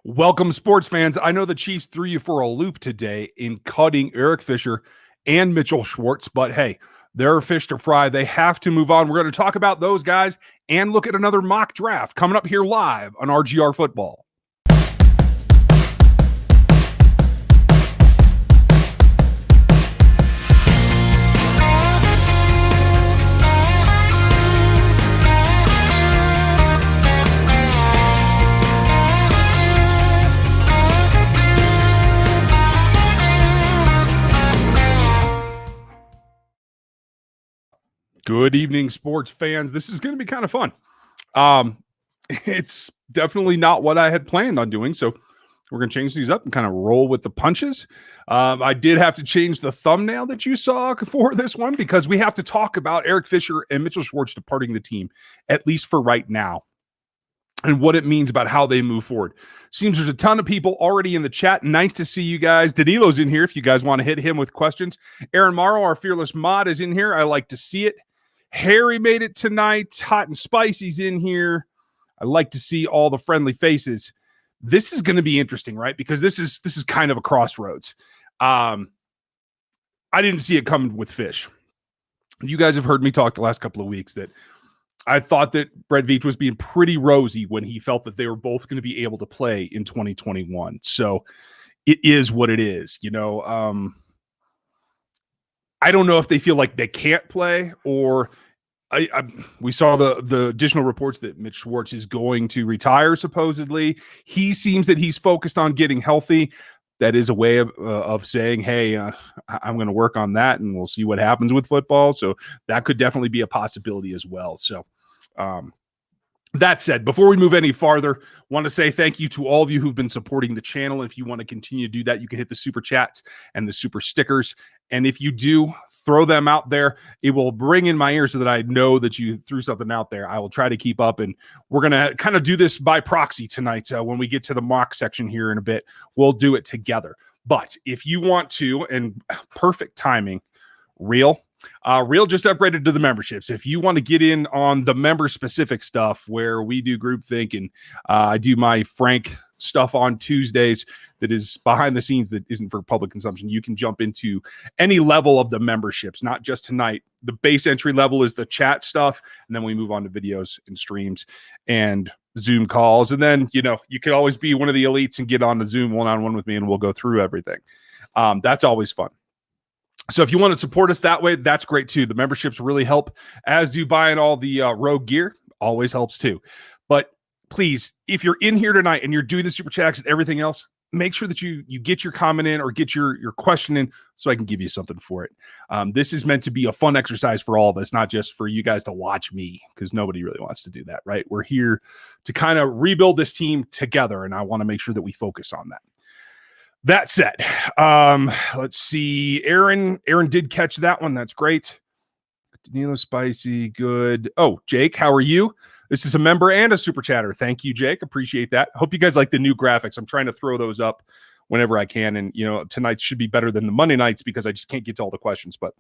Welcome, sports fans. I know the Chiefs threw you for a loop today in cutting Eric Fisher and Mitchell Schwartz, but hey, there are fish to fry. They have to move on. We're going to talk about those guys and look at another mock draft coming up here live on RGR Football. Good evening, sports fans. This is going to be kind of fun. It's definitely not what I had planned on doing, so we're going to change these up and kind of roll with the punches. I did have to change the thumbnail that you saw for this one because we have to talk about Eric Fisher and Mitchell Schwartz departing the team, at least for right now, and what it means about how they move forward. Seems there's a ton of people already in the chat. Nice to see you guys. Danilo's in here if you guys want to hit him with questions. Aaron Morrow, our fearless mod, is in here. I like to see it. Harry made it tonight. Hot and Spicy's in here. I like to see all the friendly faces. This is going to be interesting, right? Because this is kind of a crossroads. I didn't see it coming with Fish. You guys have heard me talk the last couple of weeks that I thought that Brett Veach was being pretty rosy when he felt that they were both going to be able to play in 2021. So it is what it is, you know. I don't know if they feel like they can't play, or we saw the additional reports that Mitch Schwartz is going to retire, supposedly. He seems that he's focused on getting healthy. That is a way of saying, hey, I'm going to work on that, and we'll see what happens with football. So that could definitely be a possibility as well. So that said, before we move any farther, want to say thank you to all of you who've been supporting the channel. If you want to continue to do that, you can hit the super chats and the super stickers. And if you do, throw them out there. It will ring in my ears so that I know that you threw something out there. I will try to keep up, and we're going to kind of do this by proxy tonight. When we get to the mock section here in a bit, we'll do it together. But if you want to, and perfect timing, Real just upgraded to the memberships. If you want to get in on the member-specific stuff where we do groupthink and I do my Frank stuff on Tuesdays that is behind the scenes that isn't for public consumption, you can jump into any level of the memberships, not just tonight. The base entry level is the chat stuff, and then we move on to videos and streams and Zoom calls. And then, you know, you could always be one of the elites and get on the Zoom one-on-one with me, and we'll go through everything. That's always fun. So if you want to support us that way, that's great too. The memberships really help, as do buying all the Rogue gear. Always helps too. But please, if you're in here tonight and you're doing the super chats and everything else, make sure that you get your comment in or get your question in so I can give you something for it. This is meant to be a fun exercise for all of us, not just for you guys to watch me, because nobody really wants to do that, right? We're here to kind of rebuild this team together, and I want to make sure that we focus on that. That said, let's see. Aaron did catch that one. That's great. Danilo Spicy, good. Oh, Jake, how are you? This is a member and a super chatter. Thank you, Jake. Appreciate that. Hope you guys like the new graphics. I'm trying to throw those up whenever I can. And, you know, tonight should be better than the Monday nights because I just can't get to all the questions. But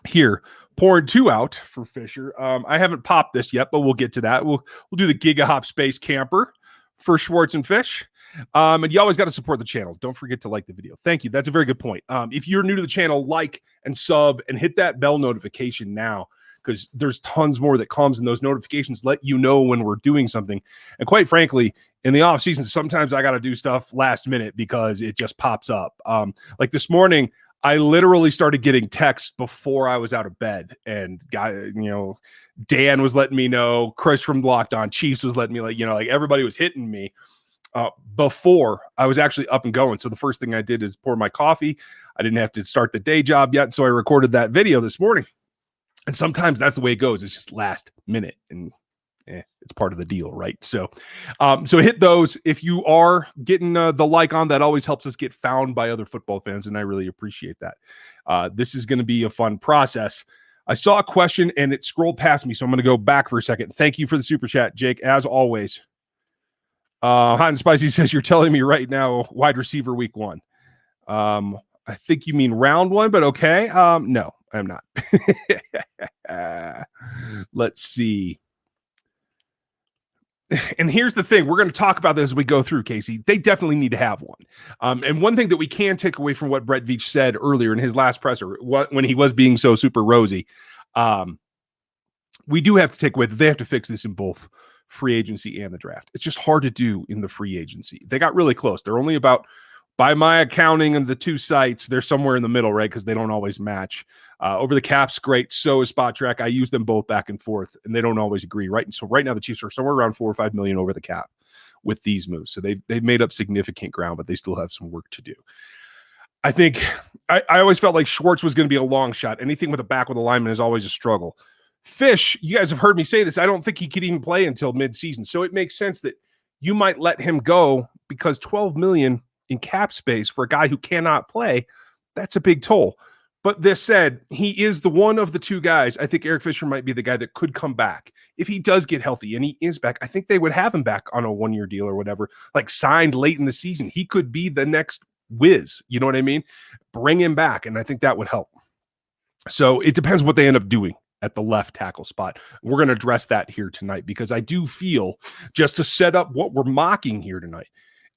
here, pouring two out for Fisher. I haven't popped this yet, but we'll get to that. We'll do the Giga Hop Space Camper for Schwartz and Fish. And you always got to support the channel. Don't forget to like the video. Thank you. That's a very good point. If you're new to the channel, like and sub and hit that bell notification now, because there's tons more that comes, and those notifications let you know when we're doing something. And quite frankly, in the off season, sometimes I got to do stuff last minute because it just pops up. Like this morning, I literally started getting texts before I was out of bed, and Dan was letting me know, Chris from Locked On Chiefs was letting me like everybody was hitting me before I was actually up and going. So the first thing I did is pour my coffee. I didn't have to start the day job yet, so I recorded that video this morning. And sometimes that's the way it goes. It's just last minute, and it's part of the deal, right? So hit those. If you are getting the like on, that always helps us get found by other football fans, and I really appreciate that. This is going to be a fun process. I saw a question, and it scrolled past me, so I'm going to go back for a second. Thank you for the super chat, Jake, as always. Hot and Spicy says, you're telling me right now wide receiver week 1. I think you mean round 1, but okay. No, I'm not. Let's see. and here's the thing, we're going to talk about this as we go through, Casey. They definitely need to have one. And one thing that we can take away from what Brett Veach said earlier in his last presser, when he was being so super rosy, we do have to take away that they have to fix this in both free agency and the draft. It's just hard to do in the free agency. They got really close. They're only about, by my accounting and the two sites, they're somewhere in the middle, right? Because they don't always match. Over the cap's great. So is Spot Track. I use them both back and forth, and they don't always agree, right? And so right now the Chiefs are somewhere around 4 or 5 million over the cap with these moves. So they've made up significant ground, but they still have some work to do. I think I always felt like Schwartz was going to be a long shot. Anything with a back with a lineman is always a struggle. Fish, you guys have heard me say this. I don't think he could even play until midseason. So it makes sense that you might let him go, because 12 million in cap space for a guy who cannot play, that's a big toll. But this said, he is the one of the two guys. I think Eric Fisher might be the guy that could come back. If he does get healthy and he is back, I think they would have him back on a 1-year deal or whatever, like signed late in the season. He could be the next whiz. You know what I mean? Bring him back. And I think that would help. So it depends what they end up doing at the left tackle spot. We're going to address that here tonight, because I do feel, just to set up what we're mocking here tonight,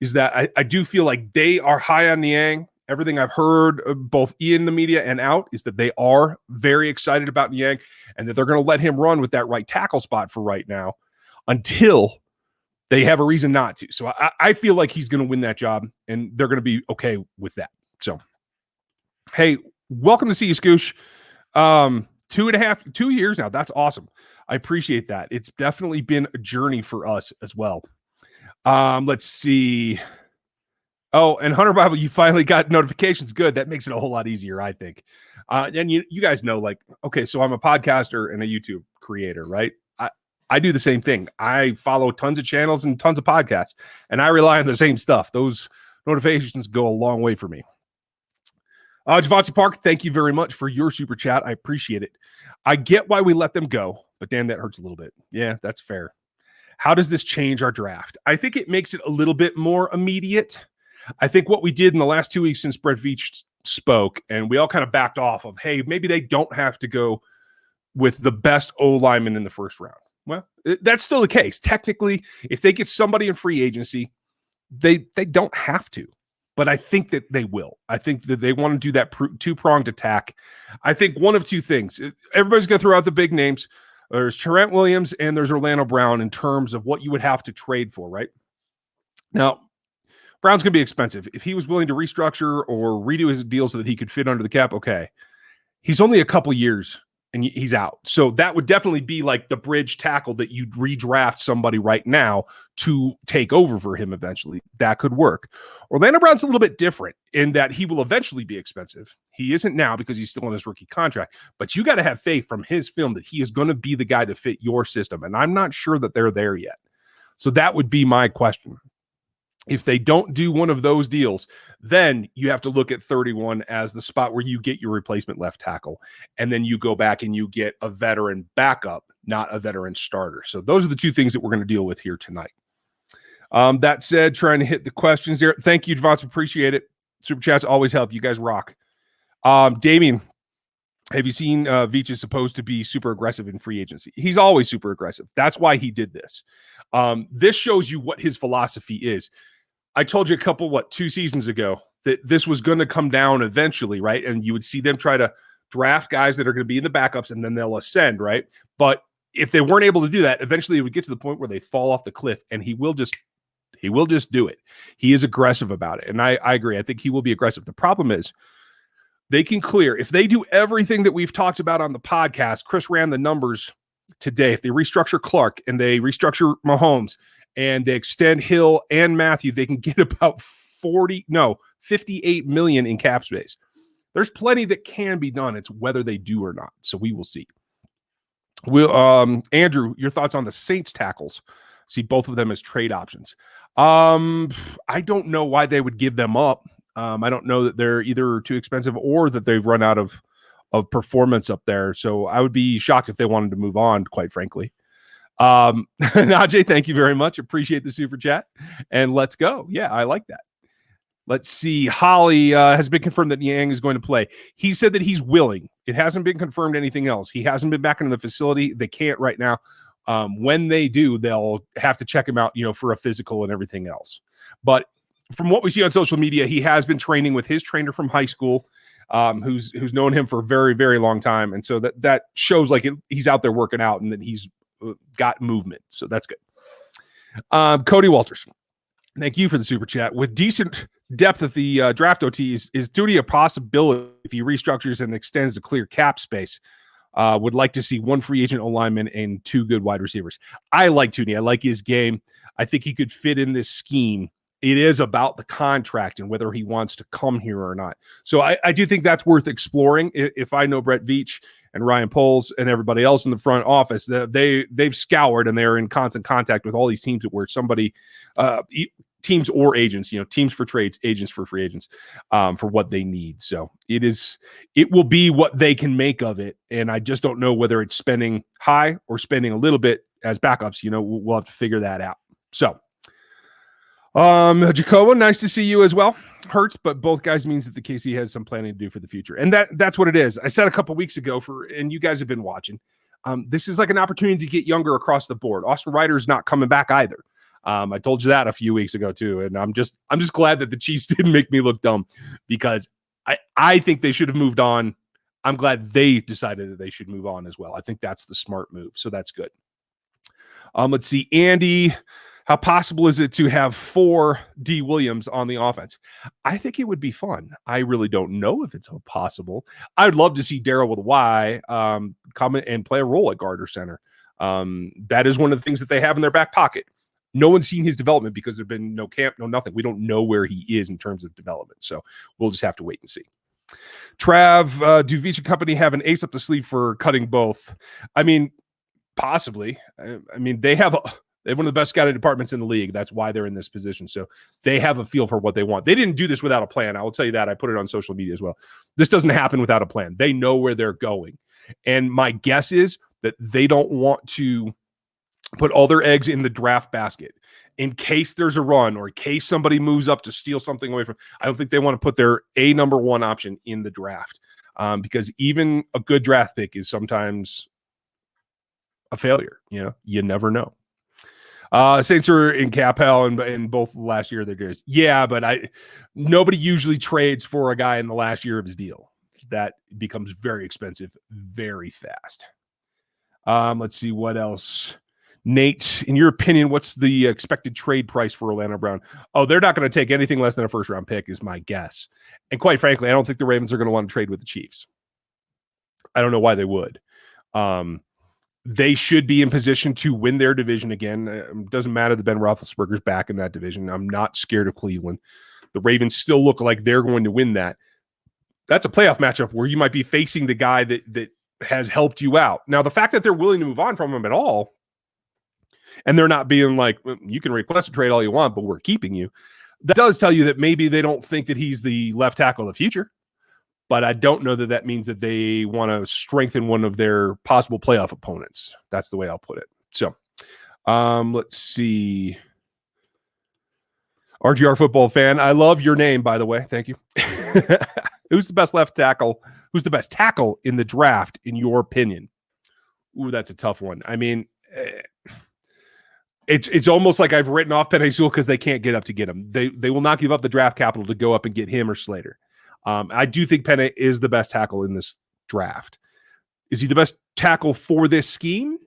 is that I do feel like they are high on Niang. Everything I've heard, both in the media and out, is that they are very excited about Niang, and that they're going to let him run with that right tackle spot for right now until they have a reason not to. So I feel like he's going to win that job, and they're going to be okay with that. So, hey, welcome to see you, Scoosh. 2 years now. That's awesome. I appreciate that. It's definitely been a journey for us as well. Let's see. Oh, and Hunter Bible, you finally got notifications. Good. That makes it a whole lot easier, I think. And you guys know, like, okay, so I'm a podcaster and a YouTube creator, right? I do the same thing. I follow tons of channels and tons of podcasts, and I rely on the same stuff. Those notifications go a long way for me. Javante Park, thank you very much for your super chat. I appreciate it. I get why we let them go, but damn, that hurts a little bit. Yeah, that's fair. How does this change our draft? I think it makes it a little bit more immediate. I think what we did in the last 2 weeks since Brett Veach spoke, and we all kind of backed off of, hey, maybe they don't have to go with the best O lineman in the first round. Well, that's still the case. Technically, if they get somebody in free agency, they don't have to. But I think that they will. I think that they want to do that two-pronged attack. I think one of two things. Everybody's going to throw out the big names. There's Trent Williams and there's Orlando Brown in terms of what you would have to trade for, right? Now, Brown's going to be expensive. If he was willing to restructure or redo his deal so that he could fit under the cap, okay. He's only a couple years and he's out. So that would definitely be like the bridge tackle that you'd redraft somebody right now to take over for him eventually. That could work. Orlando Brown's a little bit different in that he will eventually be expensive. He isn't now because he's still on his rookie contract, but you got to have faith from his film that he is going to be the guy to fit your system. And I'm not sure that they're there yet. So that would be my question. If they don't do one of those deals, then you have to look at 31 as the spot where you get your replacement left tackle. And then you go back and you get a veteran backup, not a veteran starter. So those are the two things that we're going to deal with here tonight. That said, trying to hit the questions there. Thank you, Devontae. Appreciate it. Super chats always help. You guys rock. Damien, have you seen Veach is supposed to be super aggressive in free agency? He's always super aggressive. That's why he did this. This shows you what his philosophy is. I told you 2 seasons ago that this was going to come down eventually, right? And you would see them try to draft guys that are going to be in the backups and then they'll ascend, right? But if they weren't able to do that, eventually it would get to the point where they fall off the cliff, and he will just do it. He is aggressive about it. And I agree. I think he will be aggressive. The problem is they can clear, if they do everything that we've talked about on the podcast. Chris ran the numbers today. If they restructure Clark and they restructure Mahomes and they extend Hill and Matthew, they can get about 58 million in cap space. There's plenty that can be done. It's whether they do or not. So we will see. Andrew, your thoughts on the Saints tackles? See both of them as trade options. I don't know why they would give them up. I don't know that they're either too expensive or that they've run out of performance up there. So I would be shocked if they wanted to move on, quite frankly. Najee, thank you very much. Appreciate the super chat. And let's go. Yeah, I like that. Let's see. Holly has been confirmed that Niang is going to play. He said that he's willing. It hasn't been confirmed anything else. He hasn't been back into the facility. They can't right now. When they do, they'll have to check him out, for a physical and everything else. But from what we see on social media, he has been training with his trainer from high school, who's known him for a very, very long time. And so that shows like he's out there working out and that he's got movement. So that's good. Cody Walters, thank you for the super chat. With decent depth at the draft OT, is Tootie a possibility if he restructures and extends the clear cap space? Would like to see one free agent alignment and 2 good wide receivers. I like Tootie. I like his game. I think he could fit in this scheme. It is about the contract and whether he wants to come here or not. So I do think that's worth exploring. If I know Brett Veach and Ryan Poles and everybody else in the front office, they've scoured and they're in constant contact with all these teams where somebody, teams or agents, teams for trades, agents for free agents, for what they need. So it will be what they can make of it. And I just don't know whether it's spending high or spending a little bit as backups. We'll have to figure that out. So, Jacobo, nice to see you as well. Hurts, but both guys means that the KC has some planning to do for the future. And that's what it is. I said a couple weeks ago and you guys have been watching, this is like an opportunity to get younger across the board. Austin Ryder's not coming back either. I told you that a few weeks ago too. And I'm just glad that the Chiefs didn't make me look dumb, because I think they should have moved on. I'm glad they decided that they should move on as well. I think that's the smart move. So that's good. Let's see, Andy, how possible is it to have 4 D Williams on the offense? I think it would be fun. I really don't know if it's possible. I would love to see Darryl with a Y come and play a role at guard or center. That is one of the things that they have in their back pocket. No one's seen his development because there's been no camp, no nothing. We don't know where he is in terms of development. So we'll just have to wait and see. Trav, do Veach and company have an ace up the sleeve for cutting both? I mean, possibly. I mean, they have one of the best scouting departments in the league. That's why they're in this position. So they have a feel for what they want. They didn't do this without a plan. I will tell you that. I put it on social media as well. This doesn't happen without a plan. They know where they're going. And my guess is that they don't want to put all their eggs in the draft basket in case there's a run or in case somebody moves up to steal something away from. I don't think they want to put their number 1 option in the draft, because even a good draft pick is sometimes a failure. You never know. Saints are in cap hell in both last year. They're just, but nobody usually trades for a guy in the last year of his deal. That becomes very expensive very fast. Let's see what else. Nate, in your opinion, what's the expected trade price for Orlando Brown? Oh, they're not going to take anything less than a first-round pick is my guess. And quite frankly, I don't think the Ravens are going to want to trade with the Chiefs. I don't know why they would. They should be in position to win their division again. It doesn't matter that Ben Roethlisberger's back in that division. I'm not scared of Cleveland. The Ravens still look like they're going to win that. That's a playoff matchup where you might be facing the guy that has helped you out. Now, the fact that they're willing to move on from him at all, and they're not being like, you can request a trade all you want, but we're keeping you. That does tell you that maybe they don't think that he's the left tackle of the future. But I don't know that means that they want to strengthen one of their possible playoff opponents. That's the way I'll put it. So let's see. RGR football fan. I love your name, by the way. Thank you. Who's the best left tackle? Who's the best tackle in the draft, in your opinion? Ooh, that's a tough one. I mean, it's almost like I've written off Penei Sewell because they can't get up to get him. They will not give up the draft capital to go up and get him or Slater. I do think Penei is the best tackle in this draft. Is he the best tackle for this scheme?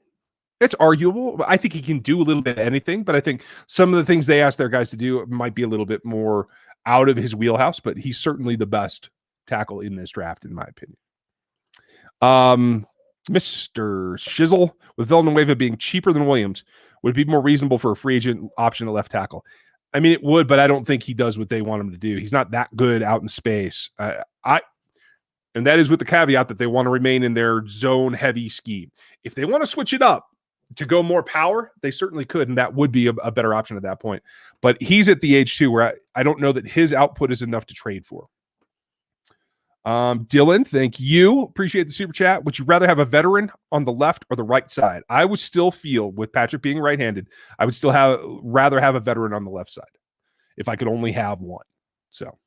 It's arguable. I think he can do a little bit of anything, but I think some of the things they ask their guys to do might be a little bit more out of his wheelhouse, but he's certainly the best tackle in this draft, in my opinion. Mr. Shizzle, with Villanueva being cheaper than Williams, would it be more reasonable for a free agent option at left tackle? I mean, it would, but I don't think he does what they want him to do. He's not that good out in space. And that is with the caveat that they want to remain in their zone-heavy scheme. If they want to switch it up to go more power, they certainly could, and that would be a better option at that point. But he's at the age, too, where I don't know that his output is enough to trade for. Dylan, thank you. Appreciate the super chat. Would you rather have a veteran on the left or the right side? I would still feel, with Patrick being right-handed, I would still rather have a veteran on the left side if I could only have one. So,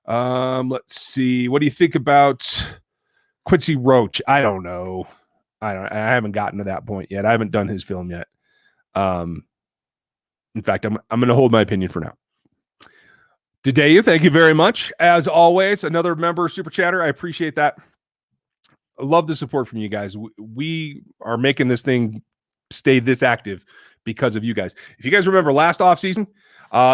let's see. What do you think about Quincy Roach? I don't know. I haven't gotten to that point yet. I haven't done his film yet. In fact, I'm going to hold my opinion for now. Dedeyu, thank you very much. As always, another member super chatter. I appreciate that. I love the support from you guys. We are making this thing stay this active because of you guys. If you guys remember last offseason,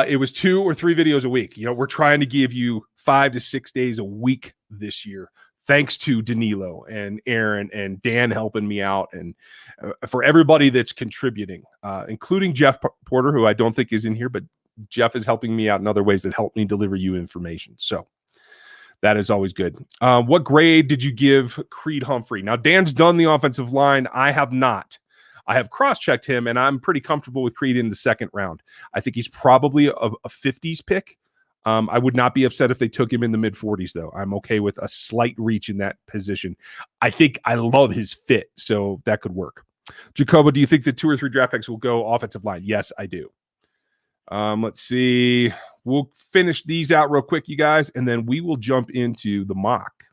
it was 2 or 3 videos a week. We're trying to give you 5 to 6 days a week this year. Thanks to Danilo and Aaron and Dan helping me out, and for everybody that's contributing, including Jeff Porter, who I don't think is in here, but Jeff is helping me out in other ways that help me deliver you information. So that is always good. What grade did you give Creed Humphrey? Now, Dan's done the offensive line. I have not. I have cross-checked him, and I'm pretty comfortable with Creed in the second round. I think he's probably a 50s pick. I would not be upset if they took him in the mid-40s, though. I'm okay with a slight reach in that position. I think I love his fit, so that could work. Jacobo, do you think that 2 or 3 draft picks will go offensive line? Yes, I do. Let's see. We'll finish these out real quick, you guys, and then we will jump into the mock.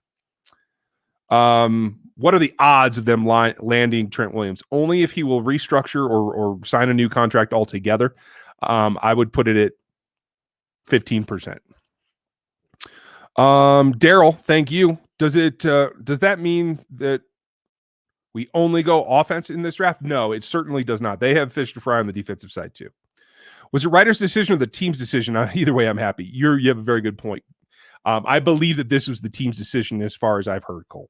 What are the odds of them landing Trent Williams? Only if he will restructure or sign a new contract altogether. I would put it at 15%. Daryl, thank you. Does that mean that we only go offense in this draft? No, it certainly does not. They have fish to fry on the defensive side too. Was it Ryder's decision or the team's decision? Either way, I'm happy. You have a very good point. I believe that this was the team's decision as far as I've heard, Cole.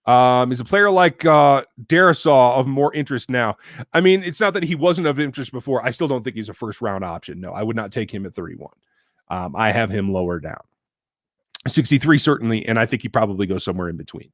Is a player like Darisaw of more interest now? I mean, it's not that he wasn't of interest before. I still don't think he's a first-round option. No, I would not take him at 31. I have him lower down. 63, certainly, and I think he probably goes somewhere in between.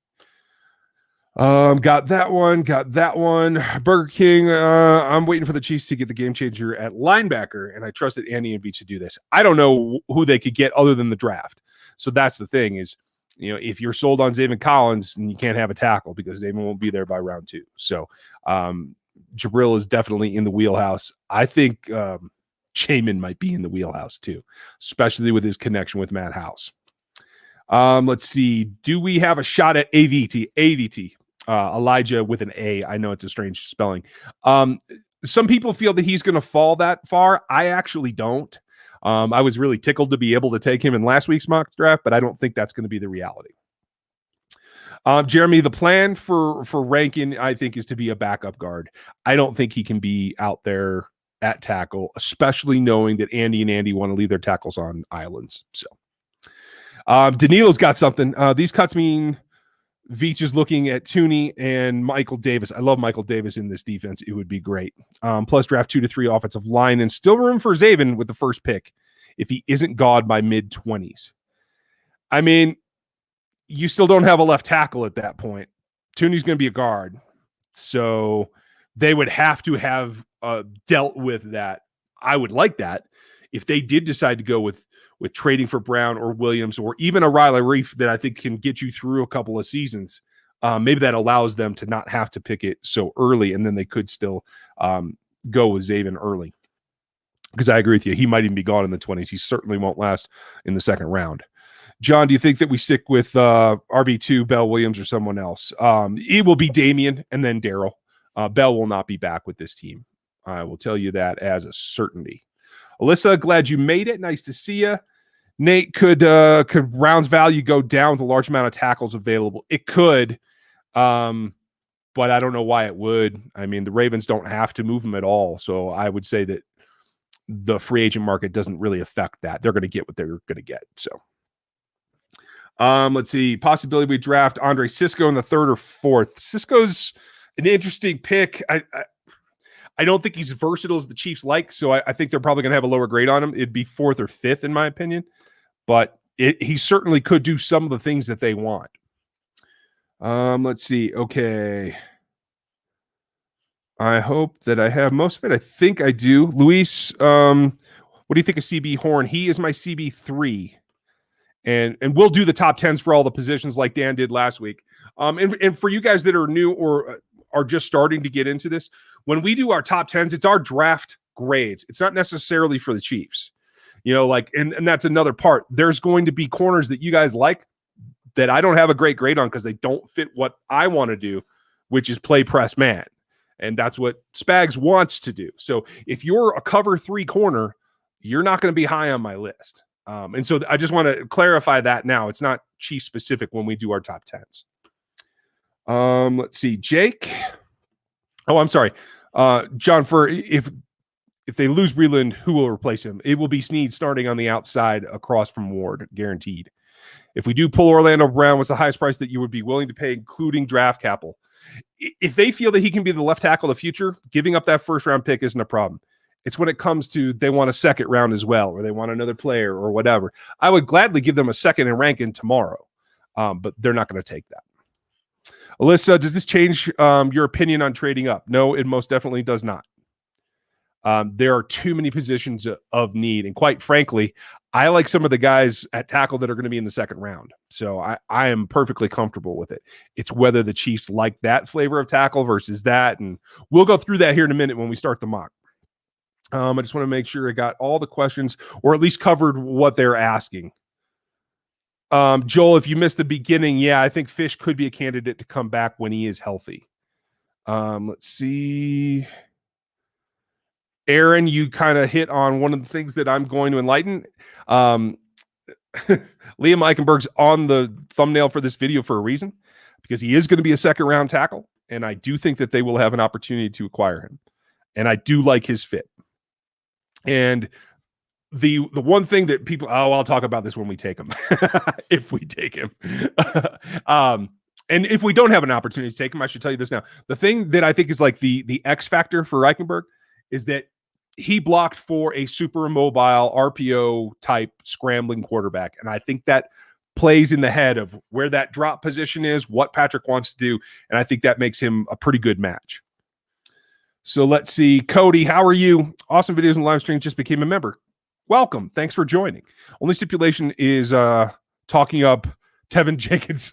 Got that one. Burger King. I'm waiting for the Chiefs to get the game changer at linebacker, and I trust that Andy and Veach to do this. I don't know who they could get other than the draft. So that's the thing is, if you're sold on Zaven Collins, and you can't have a tackle because Zaven won't be there by round 2. So Jabril is definitely in the wheelhouse. I think Jamin might be in the wheelhouse too, especially with his connection with Matt House. Let's see. Do we have a shot at AVT? Elijah with an A. I know it's a strange spelling. Some people feel that he's going to fall that far. I actually don't. I was really tickled to be able to take him in last week's mock draft, but I don't think that's going to be the reality. Jeremy, the plan for Rankin, I think, is to be a backup guard. I don't think he can be out there at tackle, especially knowing that Andy and Andy want to leave their tackles on islands. So Danilo's got something. These cuts mean Veach is looking at Tooney and Michael Davis. I love Michael Davis in this defense. It would be great. Plus draft 2 to 3 offensive line and still room for Zaven with the first pick if he isn't gone by mid-20s. I mean, you still don't have a left tackle at that point. Tooney's going to be a guard. So they would have to have dealt with that. I would like that. If they did decide to go with trading for Brown or Williams or even a Riley Reif that I think can get you through a couple of seasons, maybe that allows them to not have to pick it so early, and then they could still go with Zaven early. Because I agree with you. He might even be gone in the 20s. He certainly won't last in the second round. John, do you think that we stick with RB2, Bell Williams, or someone else? It will be Damian and then Daryl. Bell will not be back with this team. I will tell you that as a certainty. Alyssa, glad you made it. Nice to see you. Nate, could Brown's value go down with a large amount of tackles available? It could, but I don't know why it would. I mean, the Ravens don't have to move him at all, so I would say that the free agent market doesn't really affect that. They're going to get what they're going to get. So, let's see. Possibility we draft Andre Cisco in the 3rd or 4th. Cisco's an interesting pick. I don't think he's versatile as the Chiefs like, so I think they're probably going to have a lower grade on him. It'd be 4th or 5th, in my opinion. But he certainly could do some of the things that they want. Let's see. Okay. I hope that I have most of it. I think I do. Luis, what do you think of CB Horn? He is my CB3. And we'll do the top 10s for all the positions like Dan did last week. And for you guys that are new or are just starting to get into this, when we do our top 10s, it's our draft grades. It's not necessarily for the Chiefs. And that's another part. There's going to be corners that you guys like, that I don't have a great grade on because they don't fit what I want to do, which is play press man. And that's what Spags wants to do. So if you're a cover 3 corner, you're not going to be high on my list. And so I just want to clarify that now. It's not Chief specific when we do our top 10s. Let's see. Jake. Oh, I'm sorry. John, for if they lose Breland, who will replace him? It will be Snead starting on the outside across from Ward, guaranteed. If we do pull Orlando Brown, what's the highest price that you would be willing to pay, including draft capital? If they feel that he can be the left tackle of the future, giving up that first round pick isn't a problem. It's when it comes to they want a second round as well, or they want another player or whatever. I would gladly give them a second and rank in tomorrow, but they're not going to take that. Alyssa, does this change your opinion on trading up? No, it most definitely does not. There are too many positions of need. And quite frankly, I like some of the guys at tackle that are going to be in the second round. So I am perfectly comfortable with it. It's whether the Chiefs like that flavor of tackle versus that. And we'll go through that here in a minute when we start the mock. I just want to make sure I got all the questions or at least covered what they're asking. Joel, if you missed the beginning, yeah, I think Fish could be a candidate to come back when he is healthy. Let's see. Aaron, you kind of hit on one of the things that I'm going to enlighten. Liam Eichenberg's on the thumbnail for this video for a reason, because he is going to be a second round tackle. And I do think that they will have an opportunity to acquire him. And I do like his fit. And the one thing that people, I'll talk about this when we take him, if we take him. And if we don't have an opportunity to take him, I should tell you this now. The thing that I think is like the X factor for Eichenberg is that he blocked for a super mobile RPO type scrambling quarterback. And I think that plays in the head of where that drop position is, what Patrick wants to do. And I think that makes him a pretty good match. So let's see. Cody, how are you? Awesome videos and live streams. Just became a member. Welcome. Thanks for joining. Only stipulation is talking up Tevin Jenkins.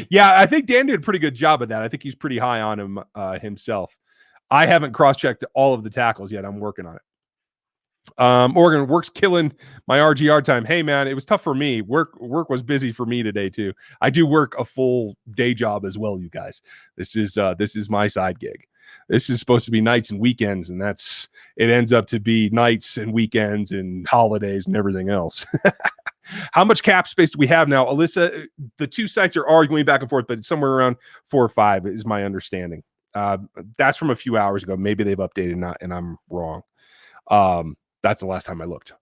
Yeah, I think Dan did a pretty good job of that. I think he's pretty high on him himself. I haven't cross-checked all of the tackles yet. I'm working on it. Oregon, work's killing my RGR time. Hey, man, it was tough for me. Work was busy for me today, too. I do work a full day job as well, you guys. This is my side gig. This is supposed to be nights and weekends, and it ends up to be nights and weekends and holidays and everything else. How much cap space do we have now? Alyssa, the two sites are arguing back and forth, but it's somewhere around 4 or 5 is my understanding. That's from a few hours ago. Maybe they've updated and I'm wrong. That's the last time I looked.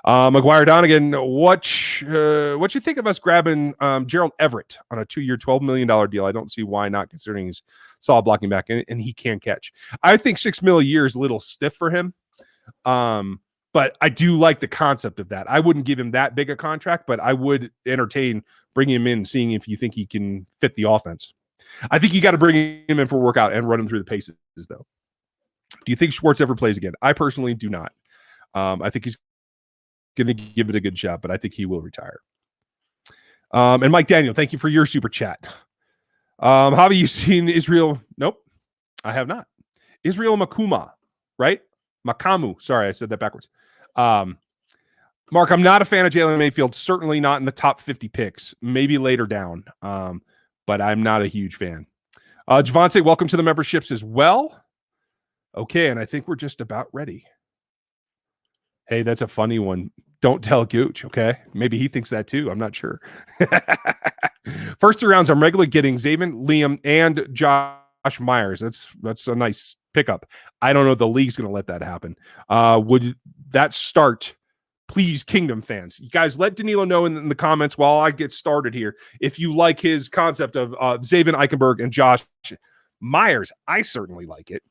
McGuire Donegan, what you think of us grabbing Gerald Everett on a 2-year, $12 million deal? I don't see why not, considering he's solid blocking back and he can catch. I think $6 million a year is a little stiff for him. But I do like the concept of that. I wouldn't give him that big a contract, but I would entertain bringing him in, seeing if you think he can fit the offense. I think you got to bring him in for a workout and run him through the paces, though. Do you think Schwartz ever plays again? I personally do not. I think he's going to give it a good shot, but I think he will retire. And Mike Daniel, thank you for your super chat. Have you seen Israel? Nope, I have not. Israel Makuma, right? Makamu. Sorry, I said that backwards. Mark, I'm not a fan of Jalen Mayfield. Certainly not in the top 50 picks. Maybe later down. But I'm not a huge fan. Javante, welcome to the memberships as well. Okay, and I think we're just about ready. Hey, that's a funny one. Don't tell Gooch, okay? Maybe he thinks that too. I'm not sure. First 3 rounds, I'm regularly getting Zaven, Liam, and Josh Myers. That's a nice pickup. I don't know if the league's going to let that happen. Would that start? Please, Kingdom fans, you guys let Danilo know in the comments while I get started here if you like his concept of Zaven Eichenberg and Josh Myers. I certainly like it.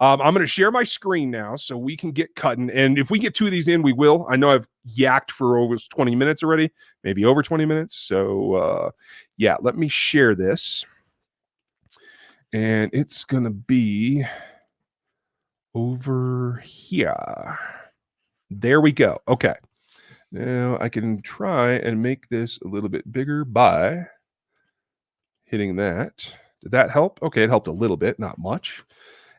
I'm going to share my screen now so we can get cutting. And if we get 2 of these in, we will. I know I've yacked for over 20 minutes already, maybe over 20 minutes. So, yeah, let me share this. And it's going to be over here. There we go. Okay. Now I can try and make this a little bit bigger by hitting that. Did that help? Okay, it helped a little bit, not much.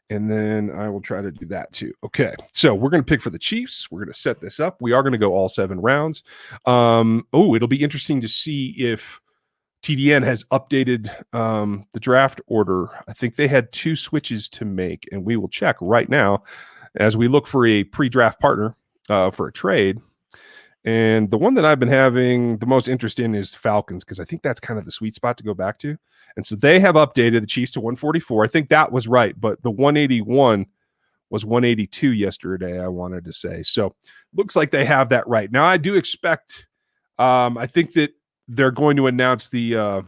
And then I will try to do that too. Okay, so we're going to pick for the Chiefs. We're going to set this up. We are going to go all 7 rounds. It'll be interesting to see if TDN has updated the draft order. I think they had 2 switches to make, and we will check right now as we look for a pre-draft partner for a trade. And the one that I've been having the most interest in is Falcons, because I think that's kind of the sweet spot to go back to. And so they have updated the Chiefs to 144. I think that was right, but the 181 was 182 yesterday, I wanted to say. So looks like they have that right. Now, I do expect, I think that they're going to announce the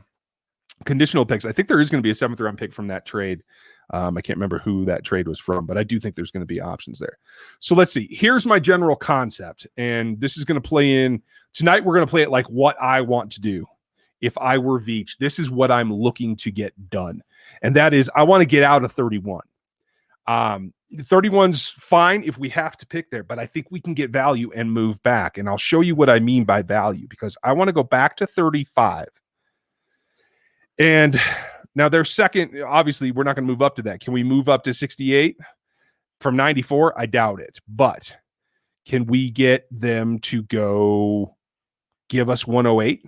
conditional picks. I think there is going to be a 7th round pick from that trade. I can't remember who that trade was from, but I do think there's going to be options there. So let's see. Here's my general concept, and this is going to play in tonight. We're going to play it like what I want to do. If I were Veach, this is what I'm looking to get done, and that is I want to get out of 31. 31's fine if we have to pick there, but I think we can get value and move back, and I'll show you what I mean by value, because I want to go back to 35. And now their second, obviously, we're not going to move up to that. Can we move up to 68 from 94? I doubt it. But can we get them to go give us 108?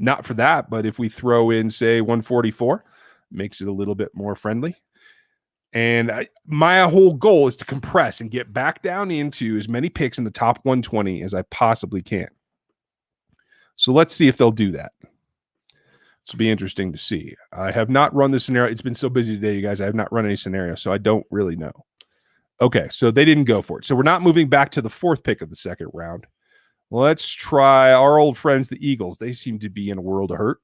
Not for that, but if we throw in, say, 144, makes it a little bit more friendly. And my whole goal is to compress and get back down into as many picks in the top 120 as I possibly can. So let's see if they'll do that. This will be interesting to see. I have not run the scenario. It's been so busy today, you guys. I have not run any scenario, so I don't really know. Okay, so they didn't go for it. So we're not moving back to the 4th pick of the 2nd round. Let's try our old friends, the Eagles. They seem to be in a world of hurt.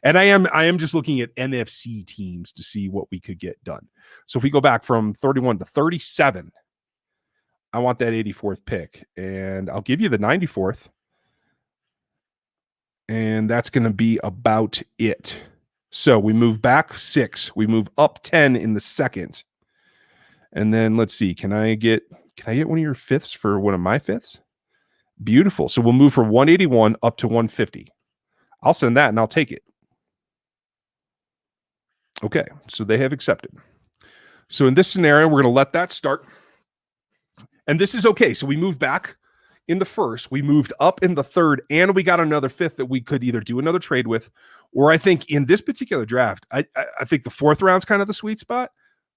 And I am just looking at NFC teams to see what we could get done. So if we go back from 31 to 37, I want that 84th pick. And I'll give you the 94th. And that's going to be about it. So we move back 6. We move up 10 in the 2nd. And then let's see. Can I get one of your 5ths for one of my 5ths? Beautiful. So we'll move from 181 up to 150. I'll send that and I'll take it. Okay. So they have accepted. So in this scenario, we're going to let that start. And this is okay. So we moved back in the 1st, we moved up in the 3rd, and we got another 5th that we could either do another trade with, or I think in this particular draft, I think the 4th round's kind of the sweet spot,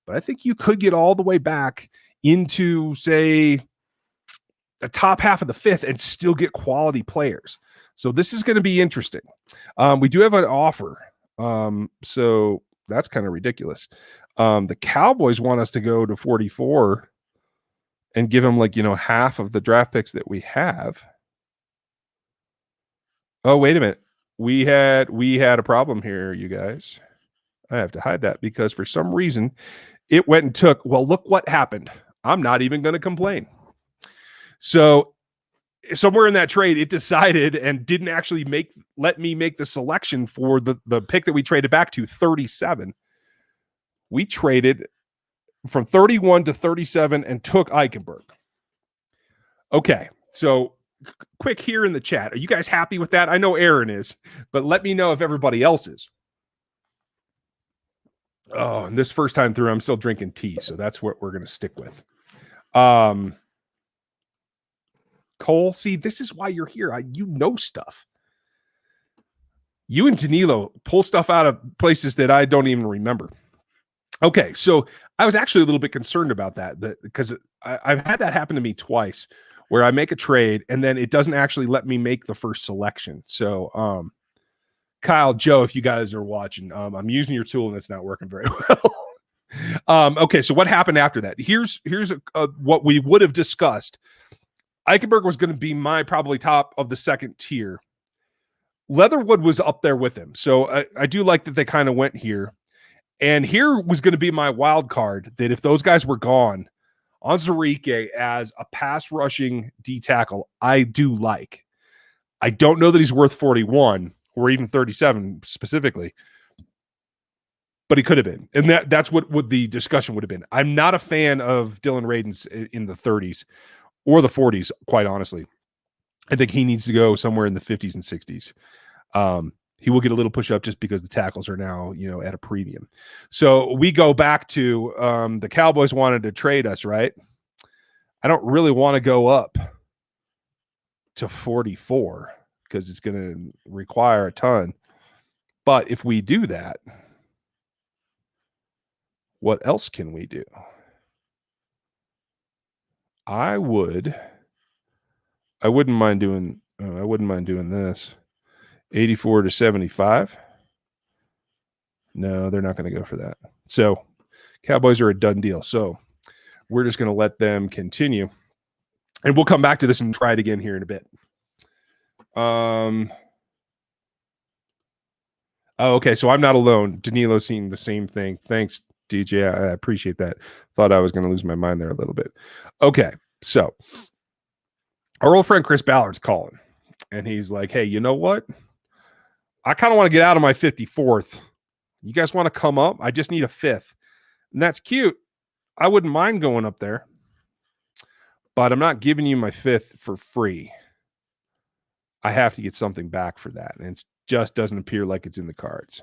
but I think you could get all the way back into, say, the top half of the 5th and still get quality players. So this is going to be interesting. We do have an offer. So that's kind of ridiculous. The Cowboys want us to go to 44 and give them half of the draft picks that we have. Oh, wait a minute. We had a problem here, you guys. I have to hide that because for some reason it went and took, well, look what happened. I'm not even going to complain. So somewhere in that trade, it decided and didn't actually let me make the selection for the pick that we traded back to 37. We traded from 31 to 37 and took Eichenberg. Okay, so quick here in the chat. Are you guys happy with that? I know Aaron is, but let me know if everybody else is. Oh, and this first time through, I'm still drinking tea, so that's what we're going to stick with. Cole, see, this is why you're here. You know stuff. You and Danilo pull stuff out of places that I don't even remember. Okay, so I was actually a little bit concerned about that because I've had that happen to me twice where I make a trade and then it doesn't actually let me make the first selection. So, Kyle, Joe, if you guys are watching, I'm using your tool and it's not working very well. Okay, so what happened after that? Here's what we would have discussed. Eichenberg was going to be my probably top of the 2nd tier. Leatherwood was up there with him. So I do like that they kind of went here. And here was going to be my wild card that if those guys were gone, Onwuzurike as a pass rushing D tackle, I do like. I don't know that he's worth 41 or even 37 specifically, but he could have been. And that's what the discussion would have been. I'm not a fan of Dylan Radins in the 30s or the 40s, quite honestly. I think he needs to go somewhere in the 50s and 60s. He will get a little push up just because the tackles are now, at a premium. So we go back to the Cowboys wanted to trade us, right? I don't really want to go up to 44 because it's going to require a ton. But if we do that, what else can we do? I wouldn't mind doing this. 84 to 75. No, they're not going to go for that. So Cowboys are a done deal. So we're just going to let them continue. And we'll come back to this and try it again here in a bit. Oh, okay. So I'm not alone. Danilo's seeing the same thing. Thanks, DJ. I appreciate that. Thought I was going to lose my mind there a little bit. Okay. So our old friend Chris Ballard's calling. And he's like, hey, you know what? I kind of want to get out of my 54th. You guys want to come up? I just need a 5th. And that's cute. I wouldn't mind going up there. But I'm not giving you my 5th for free. I have to get something back for that. And it just doesn't appear like it's in the cards.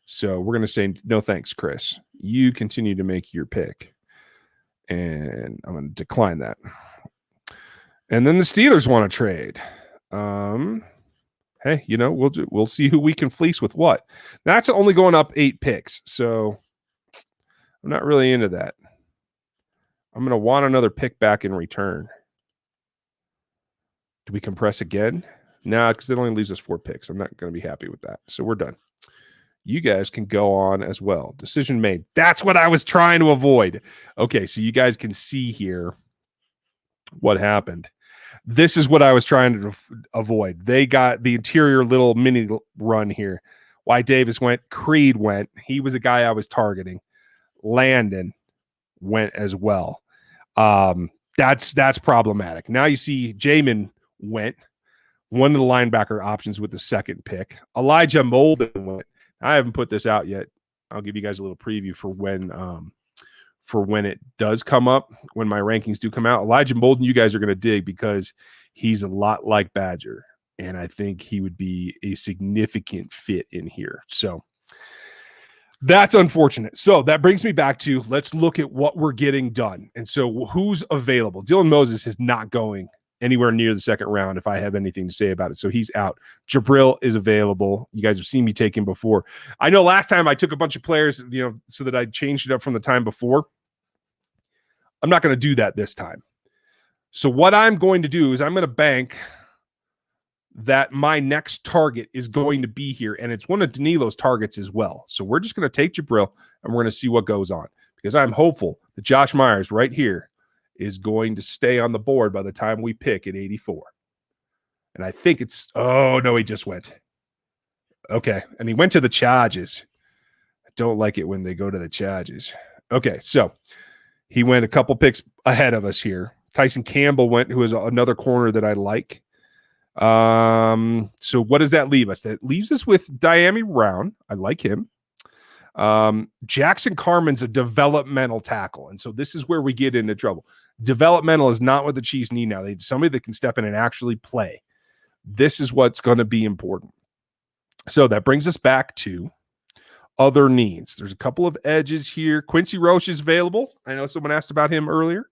So we're going to say, no thanks, Chris. You continue to make your pick. And I'm going to decline that. And then the Steelers want to trade. Hey, you know, we'll see who we can fleece with what. That's only going up 8 picks. So I'm not really into that. I'm going to want another pick back in return. Do we compress again? No, because it only leaves us 4 picks. I'm not going to be happy with that. So we're done. You guys can go on as well. Decision made. That's what I was trying to avoid. Okay, so you guys can see here what happened. This is what I was trying to avoid. They got the interior little mini run here. Why Davis went. Creed went. He was a guy I was targeting. Landon went as well. That's problematic. Now you see Jamin went. One of the linebacker options with the 2nd pick. Elijah Molden went. I haven't put this out yet. I'll give you guys a little preview for when it does come up, when my rankings do come out. Elijah Molden, you guys are going to dig because he's a lot like Badger, and I think he would be a significant fit in here. So that's unfortunate. So that brings me back to let's look at what we're getting done. And so who's available? Dylan Moses is not going anywhere near the 2nd round if I have anything to say about it. So he's out. Jabril is available. You guys have seen me take him before. I know last time I took a bunch of players, you know, so that I changed it up from the time before. I'm not going to do that this time. So what I'm going to do is I'm going to bank that my next target is going to be here, and it's one of Danilo's targets as well. So we're just going to take Jabril, and we're going to see what goes on, because I'm hopeful that Josh Myers right here is going to stay on the board by the time we pick at 84. And I think it's, oh, no, he just went. Okay, and he went to the Chargers. I don't like it when they go to the Chargers. Okay, so he went a couple picks ahead of us here. Tyson Campbell went, who is another corner that I like. So what does that leave us? That leaves us with Diami Brown. I like him. Jackson Carman's a developmental tackle. And so this is where we get into trouble. Developmental is not what the Chiefs need now. They need somebody that can step in and actually play. This is what's going to be important. So that brings us back to other needs. There's a couple of edges here. Quincy Roche is available. I know someone asked about him earlier.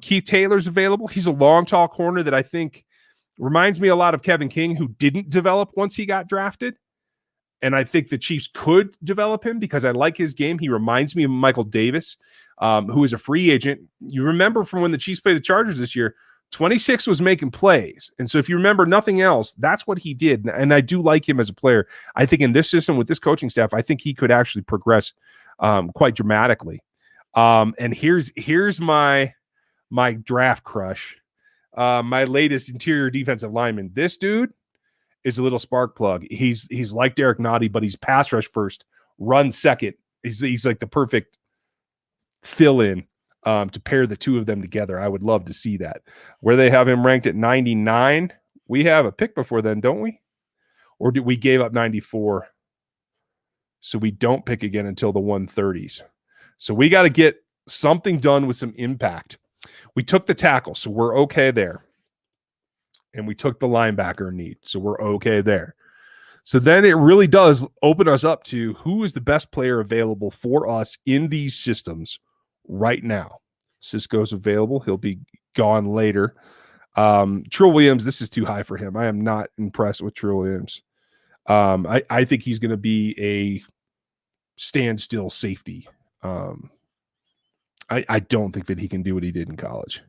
Keith Taylor's available. He's a long, tall corner that I think reminds me a lot of Kevin King, who didn't develop once he got drafted. And I think the Chiefs could develop him because I like his game. He reminds me of Michael Davis, who is a free agent. You remember from when the Chiefs played the Chargers this year, 26 was making plays. And so if you remember nothing else, that's what he did. And I do like him as a player. I think in this system with this coaching staff, I think he could actually progress quite dramatically. And here's my draft crush, my latest interior defensive lineman. This dude is a little spark plug. He's like Derek Nottie, but he's pass rush first, run second. He's like the perfect fill-in to pair the two of them together. I would love to see that. Where they have him ranked at 99, we have a pick before then, don't we? Or did we gave up 94? So we don't pick again until the 130s. So we got to get something done with some impact. We took the tackle, so we're okay there. And we took the linebacker need, so we're okay there. So then it really does open us up to who is the best player available for us in these systems right now. Cisco's available. He'll be gone later. Trill Williams, this is too high for him. I am not impressed with Trill Williams. I think he's going to be a standstill safety. I don't think that he can do what he did in college.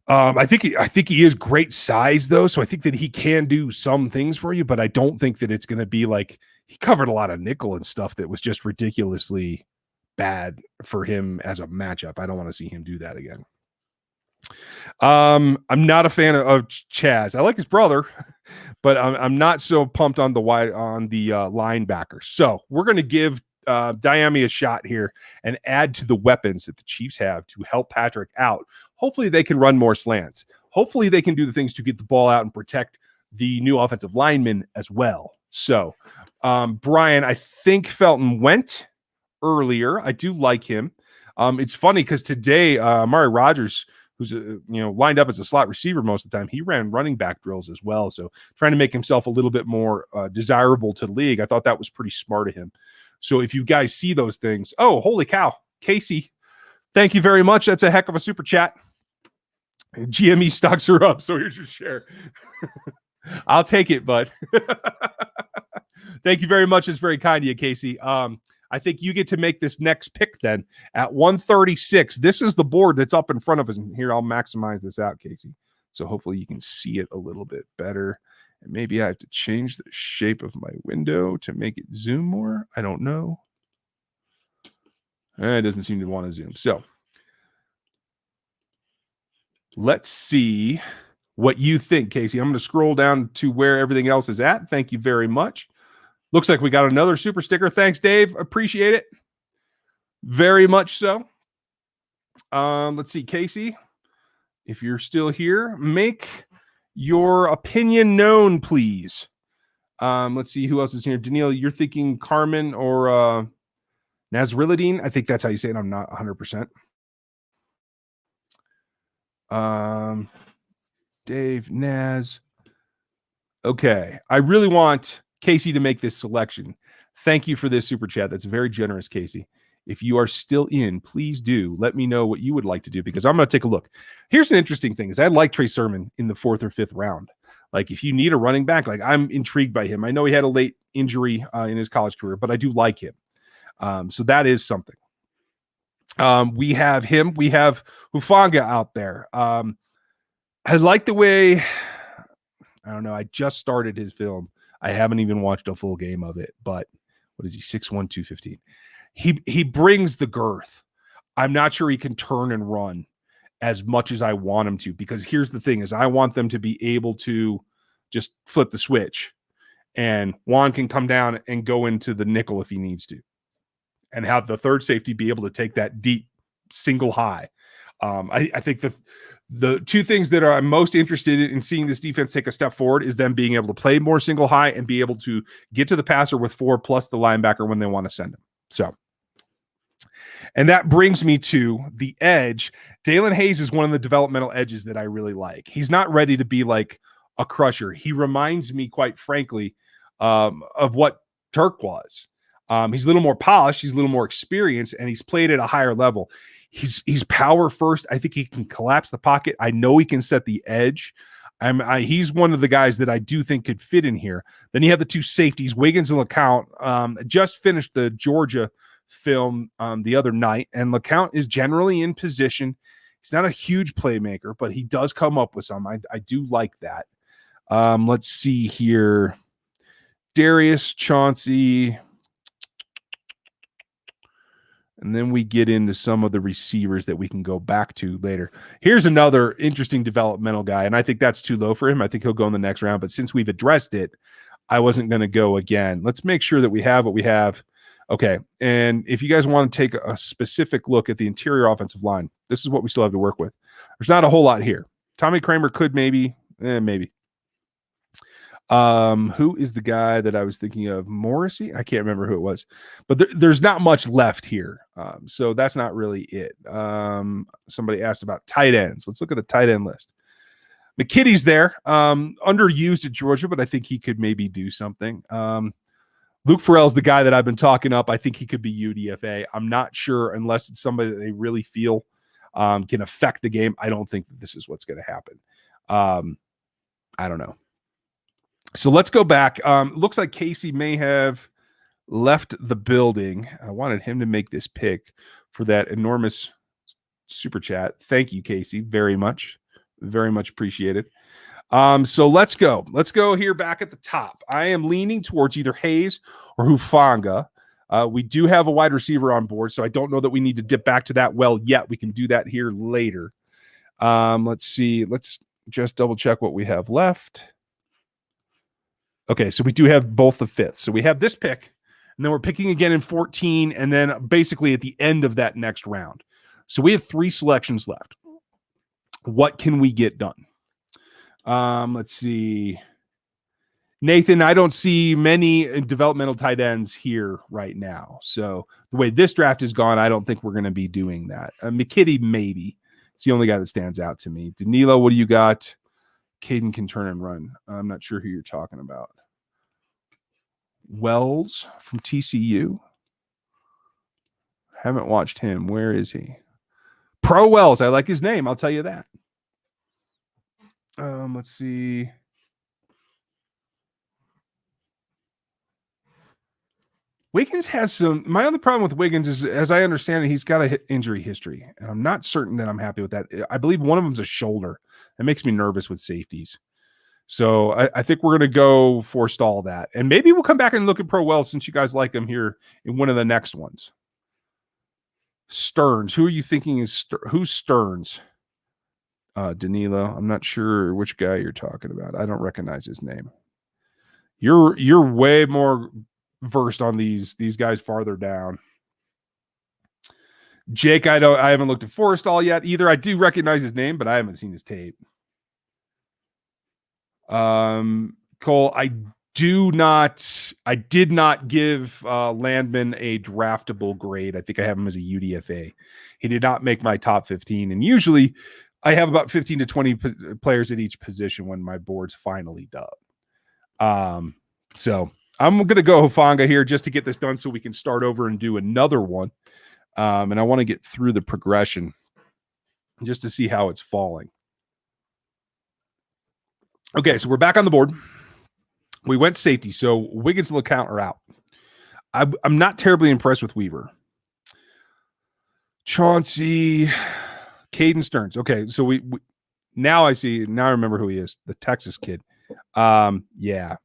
I think he is great size though, so I think that he can do some things for you, but I don't think that it's going to be like he covered a lot of nickel and stuff that was just ridiculously bad for him as a matchup. I don't want to see him do that again. I'm not a fan of Chaz. I like his brother, but I'm not so pumped on the linebacker. So we're going to give Diami a shot here and add to the weapons that the Chiefs have to help Patrick out. Hopefully they can run more slants. Hopefully they can do the things to get the ball out and protect the new offensive lineman as well. So, Brian, I think Felton went earlier. I do like him. It's funny because today, Amari Rodgers, who's lined up as a slot receiver most of the time, he ran running back drills as well. So trying to make himself a little bit more desirable to the league. I thought that was pretty smart of him. So if you guys see those things, oh, holy cow, Casey, thank you very much. That's a heck of a super chat. GME stocks are up, so here's your share. I'll take it, bud. Thank you very much. It's very kind of you, Casey. I think you get to make this next pick then at 136. This is the board that's up in front of us. And here, I'll maximize this out, Casey. So hopefully you can see it a little bit better. And maybe I have to change the shape of my window to make it zoom more. I don't know. It doesn't seem to want to zoom. So let's see what you think, Casey. I'm going to scroll down to where everything else is at. Thank you very much. Looks like we got another super sticker. Thanks, Dave. Appreciate it. Very much so. Let's see, Casey. If you're still here, make your opinion known, please. Let's see who else is here. Danielle, you're thinking Carmen or Nasrilladine? I think that's how you say it. I'm not 100%. Dave, Naz. Okay. I really want Casey to make this selection. Thank you for this super chat. That's very generous, Casey. If you are still in, please do let me know what you would like to do, because I'm going to take a look. Here's an interesting thing is I like Trey Sermon in the 4th or 5th round. Like if you need a running back, like I'm intrigued by him. I know he had a late injury in his college career, but I do like him. So that is something. We have him. We have Hufanga out there. I like the way, I don't know. I just started his film. I haven't even watched a full game of it, but what is he? 6'1", 215. He brings the girth. I'm not sure he can turn and run as much as I want him to, because here's the thing is I want them to be able to just flip the switch and Juan can come down and go into the nickel if he needs to, and have the third safety be able to take that deep single high. I think the two things that I'm most interested in seeing this defense take a step forward is them being able to play more single high and be able to get to the passer with 4 plus the linebacker when they want to send him. So, and that brings me to the edge. Dalen Hayes is one of the developmental edges that I really like. He's not ready to be like a crusher. He reminds me, quite frankly, of what Turk was. He's a little more polished. He's a little more experienced, and he's played at a higher level. He's power first. I think he can collapse the pocket. I know he can set the edge. He's one of the guys that I do think could fit in here. Then you have the two safeties, Wiggins and LeCount. Just finished the Georgia film the other night, and LeCount is generally in position. He's not a huge playmaker, but he does come up with some. I do like that. Let's see here. Darius, Chauncey. And then we get into some of the receivers that we can go back to later. Here's another interesting developmental guy, and I think that's too low for him. I think he'll go in the next round, but since we've addressed it, I wasn't going to go again. Let's make sure that we have what we have. Okay, and if you guys want to take a specific look at the interior offensive line, this is what we still have to work with. There's not a whole lot here. Tommy Kramer could maybe. Who is the guy that I was thinking of? Morrissey? I can't remember who it was, but there's not much left here. So that's not really it. Somebody asked about tight ends. Let's look at the tight end list. McKitty's there, underused at Georgia, but I think he could maybe do something. Luke Farrell's the guy that I've been talking up. I think he could be UDFA. I'm not sure unless it's somebody that they really feel can affect the game. I don't think that this is what's going to happen. I don't know. So let's go back. Looks like Casey may have left the building. I wanted him to make this pick for that enormous super chat. Thank you, Casey, very much. Very much appreciated. So let's go. Let's go here back at the top. I am leaning towards either Hayes or Hufanga. We do have a wide receiver on board, so I don't know that we need to dip back to that well yet. We can do that here later. Let's see. Let's just double check what we have left. Okay, so we do have both the fifth. So we have this pick, and then we're picking again in 14, and then basically at the end of that next round. So we have 3 selections left. What can we get done? Let's see. Nathan, I don't see many developmental tight ends here right now. So the way this draft is gone, I don't think we're going to be doing that. McKitty, maybe. It's the only guy that stands out to me. Danilo, what do you got? Caden can turn and run. I'm not sure who you're talking about. Wells from TCU. Haven't watched him. Where is he? Pro Wells. I like his name. I'll tell you that. Let's see. Wiggins has some. My other problem with Wiggins is, as I understand it, he's got an injury history, and I'm not certain that I'm happy with that. I believe one of them's a shoulder. That makes me nervous with safeties. So I think we're going to go forestall that, and maybe we'll come back and look at Pro Wells since you guys like him here in one of the next ones. Stearns. Who are you thinking is who's Stearns? Danilo. I'm not sure which guy you're talking about. I don't recognize his name. You're way more versed on these guys farther down. Jake, I haven't looked at Forrestall yet either. I do recognize his name, but I haven't seen his tape. Cole, I did not give Landman a draftable grade. I think I have him as a UDFA. He did not make my top 15, and usually I have about 15 to 20 players at each position when my board's finally done. So I'm going to go Hufanga here just to get this done so we can start over and do another one. And I want to get through the progression just to see how it's falling. Okay, so we're back on the board. We went safety, so Wiggins and LeCount are out. I'm not terribly impressed with Weaver. Chauncey, Caden Stearns. Okay, so we now I see. Now I remember who he is. The Texas kid. Yeah.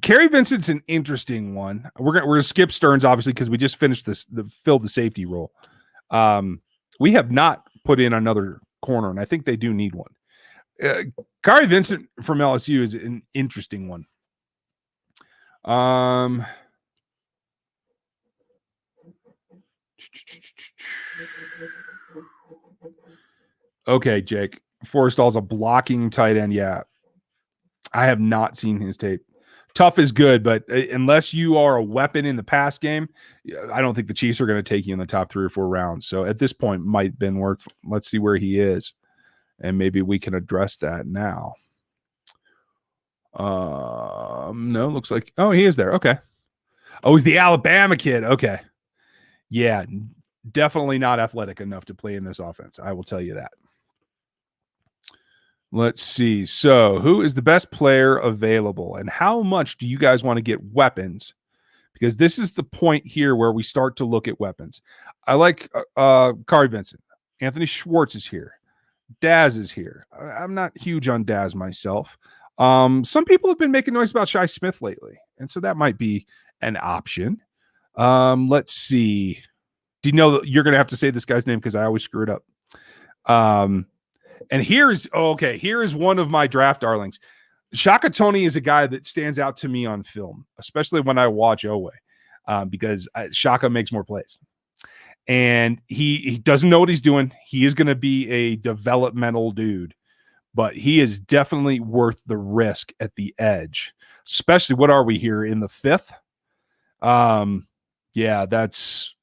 Kerry Vincent's an interesting one. We're gonna skip Stearns obviously because we just finished filled the safety role. We have not put in another corner, and I think they do need one. Kerry Vincent from LSU is an interesting one. Okay, Jake. Forrestall's a blocking tight end. Yeah. I have not seen his tape. Tough is good, but unless you are a weapon in the pass game, I don't think the Chiefs are going to take you in the top 3 or 4 rounds. So at this point, might have been worth. Let's see where he is, and maybe we can address that now. No, looks like he is there. Okay. Oh, he's the Alabama kid. Okay. Yeah, definitely not athletic enough to play in this offense. I will tell you that. Let's see. So who is the best player available, and how much do you guys want to get weapons? Because this is the point here where we start to look at weapons. I like Kari Vincent. Anthony Schwartz is here. Daz is here. I'm not huge on Daz myself. Some people have been making noise about Shi Smith lately, and so that might be an option. Let's see. Do you know you're going to have to say this guy's name because I always screw it up. And here is one of my draft darlings. Shaka Toney is a guy that stands out to me on film, especially when I watch Owe, because Shaka makes more plays. And he doesn't know what he's doing. He is going to be a developmental dude, but he is definitely worth the risk at the edge, especially what are we here in the 5th? Yeah, that's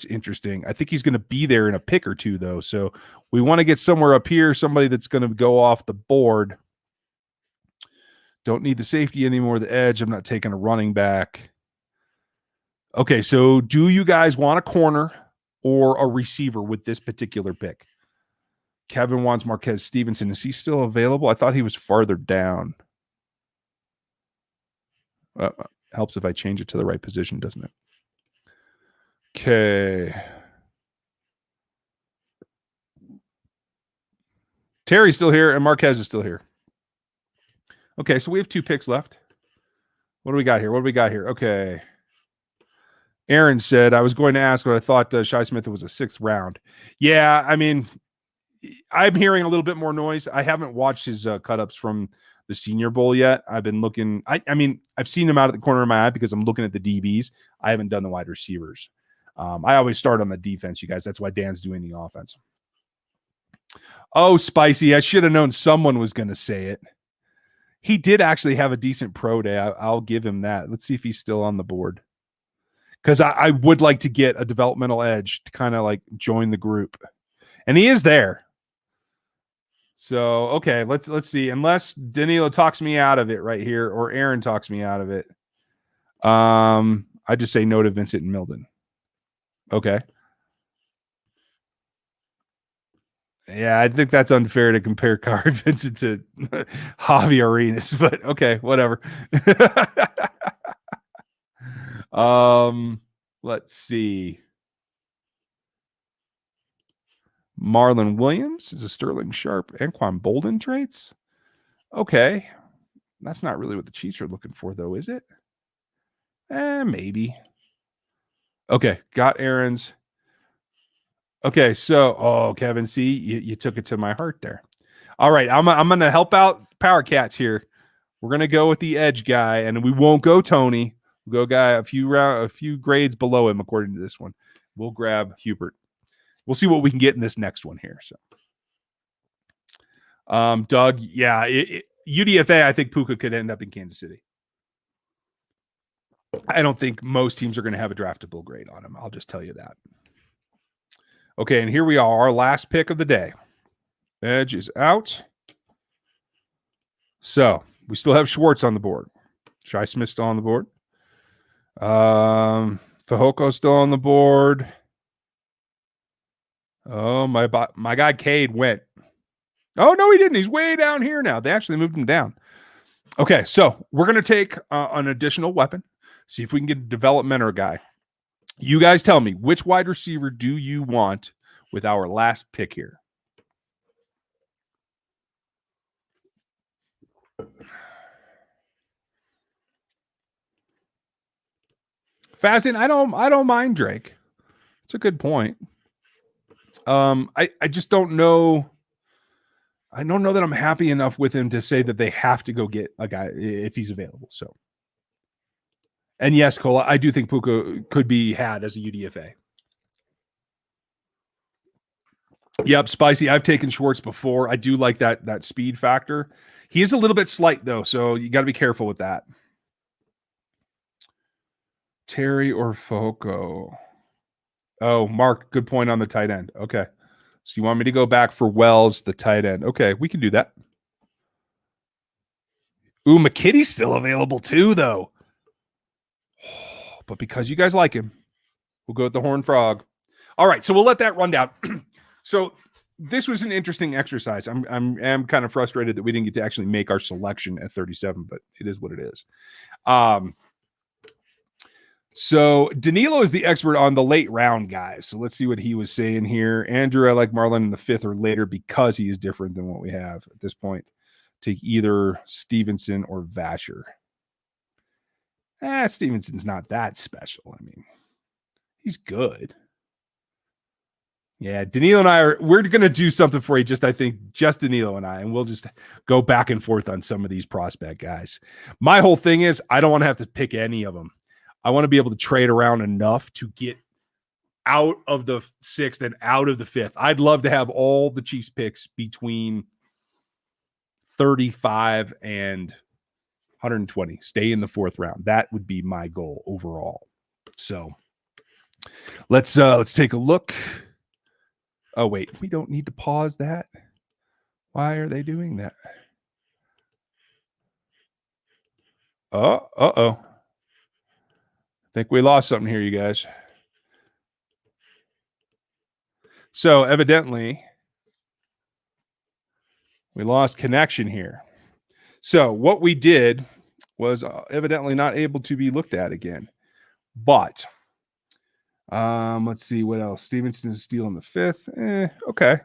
interesting. I think he's going to be there in a pick or two, though. So we want to get somewhere up here, somebody that's going to go off the board. Don't need the safety anymore, the edge. I'm not taking a running back. Okay, so do you guys want a corner or a receiver with this particular pick? Kevin wants Marquez Stevenson. Is he still available? I thought he was farther down. Helps if I change it to the right position, doesn't it? Okay. Terry's still here and Marquez is still here. Okay, so we have 2 picks left. What do we got here? Okay. Aaron said, I was going to ask what I thought Shi Smith was a 6th round. Yeah, I mean, I'm hearing a little bit more noise. I haven't watched his cut-ups from the Senior Bowl yet. I've been looking. I mean, I've seen him out at the corner of my eye because I'm looking at the DBs. I haven't done the wide receivers. I always start on the defense, you guys. That's why Dan's doing the offense. Oh, Spicy. I should have known someone was going to say it. He did actually have a decent pro day. I'll give him that. Let's see if he's still on the board. Because I would like to get a developmental edge to kind of like join the group. And he is there. So, okay, let's see. Unless Danilo talks me out of it right here, or Aaron talks me out of it. I just say no to Vincent and Milden. Okay. Yeah, I think that's unfair to compare Kari Vincent to Javi Arenas, but okay, whatever. Let's see. Marlon Williams is a Sterling Sharp and Quan Bolden traits. Okay. That's not really what the Chiefs are looking for, though, is it? Maybe. Okay, got Aaron's. Okay, so, Kevin, see, you took it to my heart there. All right, I'm going to help out Power Cats here. We're going to go with the edge guy, and we won't go Tony. We'll go guy a few grades below him, according to this one. We'll grab Hubert. We'll see what we can get in this next one here. So, Doug, yeah, UDFA, I think Puka could end up in Kansas City. I don't think most teams are going to have a draftable grade on him. I'll just tell you that. Okay, and here we are, our last pick of the day. Edge is out. So, we still have Schwartz on the board. Shi Smith still on the board. Fehoko still on the board. Oh, my guy Cade went. Oh, no, he didn't. He's way down here now. They actually moved him down. Okay, so we're going to take an additional weapon, see if we can get a developmental guy. You guys tell me, which wide receiver do you want with our last pick here? Fastin, I don't mind Drake. It's a good point. I just don't know. I don't know that I'm happy enough with him to say that they have to go get a guy if he's available. So, and yes, Cole, I do think Puka could be had as a UDFA. Yep, Spicy. I've taken Schwartz before. I do like that speed factor. He is a little bit slight though, so you got to be careful with that. Terry or Fehoko? Oh, Mark, good point on the tight end. Okay. So you want me to go back for Wells, the tight end. Okay, we can do that. Ooh, McKitty's still available too, though. But because you guys like him, we'll go with the Horned Frog. All right, so we'll let that run down. So this was an interesting exercise. I'm kind of frustrated that we didn't get to actually make our selection at 37, but it is what it is. So Danilo is the expert on the late round guys. So let's see what he was saying here. Andrew, I like Marlon in the 5th or later because he is different than what we have at this point. Take either Stevenson or Vasher. Stevenson's not that special. I mean, he's good. Yeah, Danilo and we're going to do something for you. I think Danilo and I, and we'll just go back and forth on some of these prospect guys. My whole thing is I don't want to have to pick any of them. I want to be able to trade around enough to get out of the 6th and out of the 5th. I'd love to have all the Chiefs picks between 35 and 120. Stay in the 4th round. That would be my goal overall. So let's take a look. Oh, wait, we don't need to pause that. Why are they doing that? Uh-oh. I think we lost something here, you guys. So evidently, we lost connection here. So what we did was evidently not able to be looked at again. But let's see what else. Stevenson is stealing the 5th. Okay.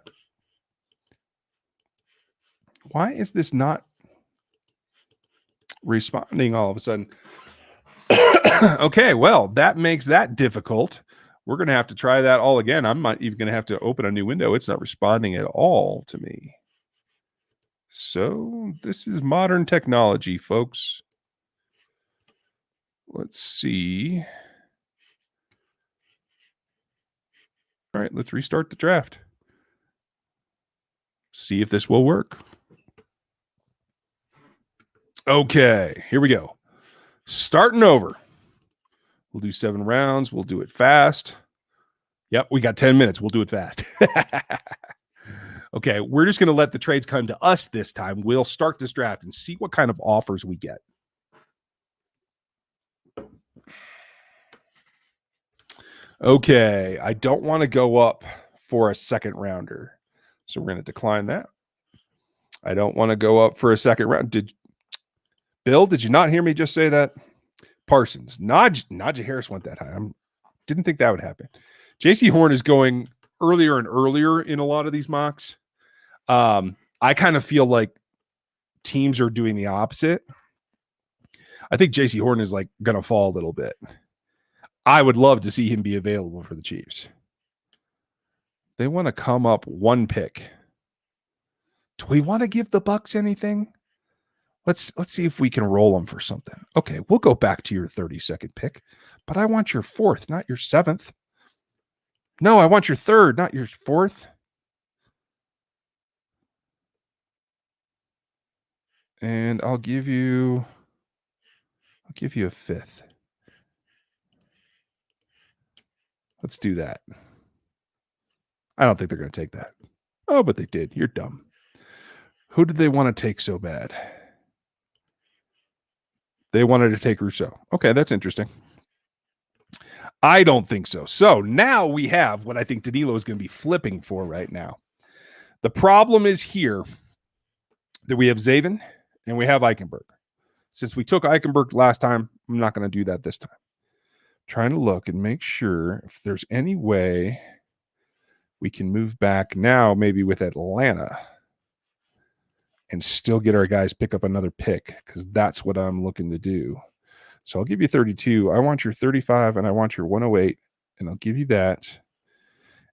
Why is this not responding all of a sudden? Okay, well, that makes that difficult. We're going to have to try that all again. I'm not even going to have to open a new window. It's not responding at all to me. So this is modern technology, folks. Let's see. All right, let's restart the draft. See if this will work. Okay, here we go. Starting over. We'll do 7 rounds. We'll do it fast. Yep, we got 10 minutes. We'll do it fast. Okay, we're just going to let the trades come to us this time. We'll start this draft and see what kind of offers we get. Okay, I don't want to go up for a second rounder, so we're going to decline that. I don't want to go up for a second round. Bill, did you not hear me just say that? Parsons. Najee Harris went that high. Didn't think that would happen. J.C. Horn is going earlier and earlier in a lot of these mocks. I kind of feel like teams are doing the opposite. I think J.C. Horn is like going to fall a little bit. I would love to see him be available for the Chiefs. They want to come up 1 pick. Do we want to give the Bucs anything? Let's see if we can roll them for something. Okay, we'll go back to your 32nd pick, but I want your 4th, not your 7th. No, I want your 3rd, not your 4th. And I'll give you a 5th. Let's do that. I don't think they're going to take that. Oh, but they did. You're dumb. Who did they want to take so bad? They wanted to take Rousseau. Okay, that's interesting. I don't think so. So now we have what I think Danilo is going to be flipping for right now. The problem is here that we have Zaven and we have Eichenberg. Since we took Eichenberg last time, I'm not going to do that this time. Trying to look and make sure if there's any way we can move back now, maybe with Atlanta, and still get our guys pick up another pick, because that's what I'm looking to do. So I'll give you 32. I want your 35 and I want your 108, and I'll give you that.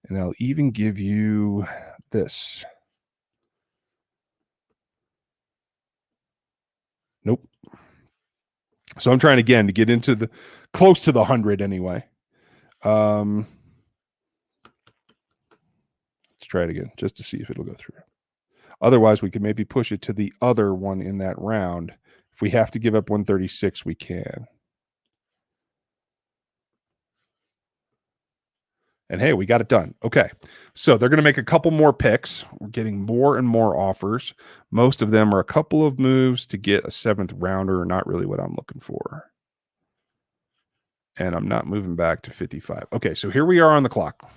And I'll even give you this. Nope. So I'm trying again to get into the close to the 100 anyway. Let's try it again just to see if it'll go through. Otherwise, we can maybe push it to the other one in that round. If we have to give up 136, we can. And hey, we got it done. Okay, so they're going to make a couple more picks. We're getting more and more offers. Most of them are a couple of moves to get a 7th rounder, not really what I'm looking for. And I'm not moving back to 55. Okay, so here we are on the clock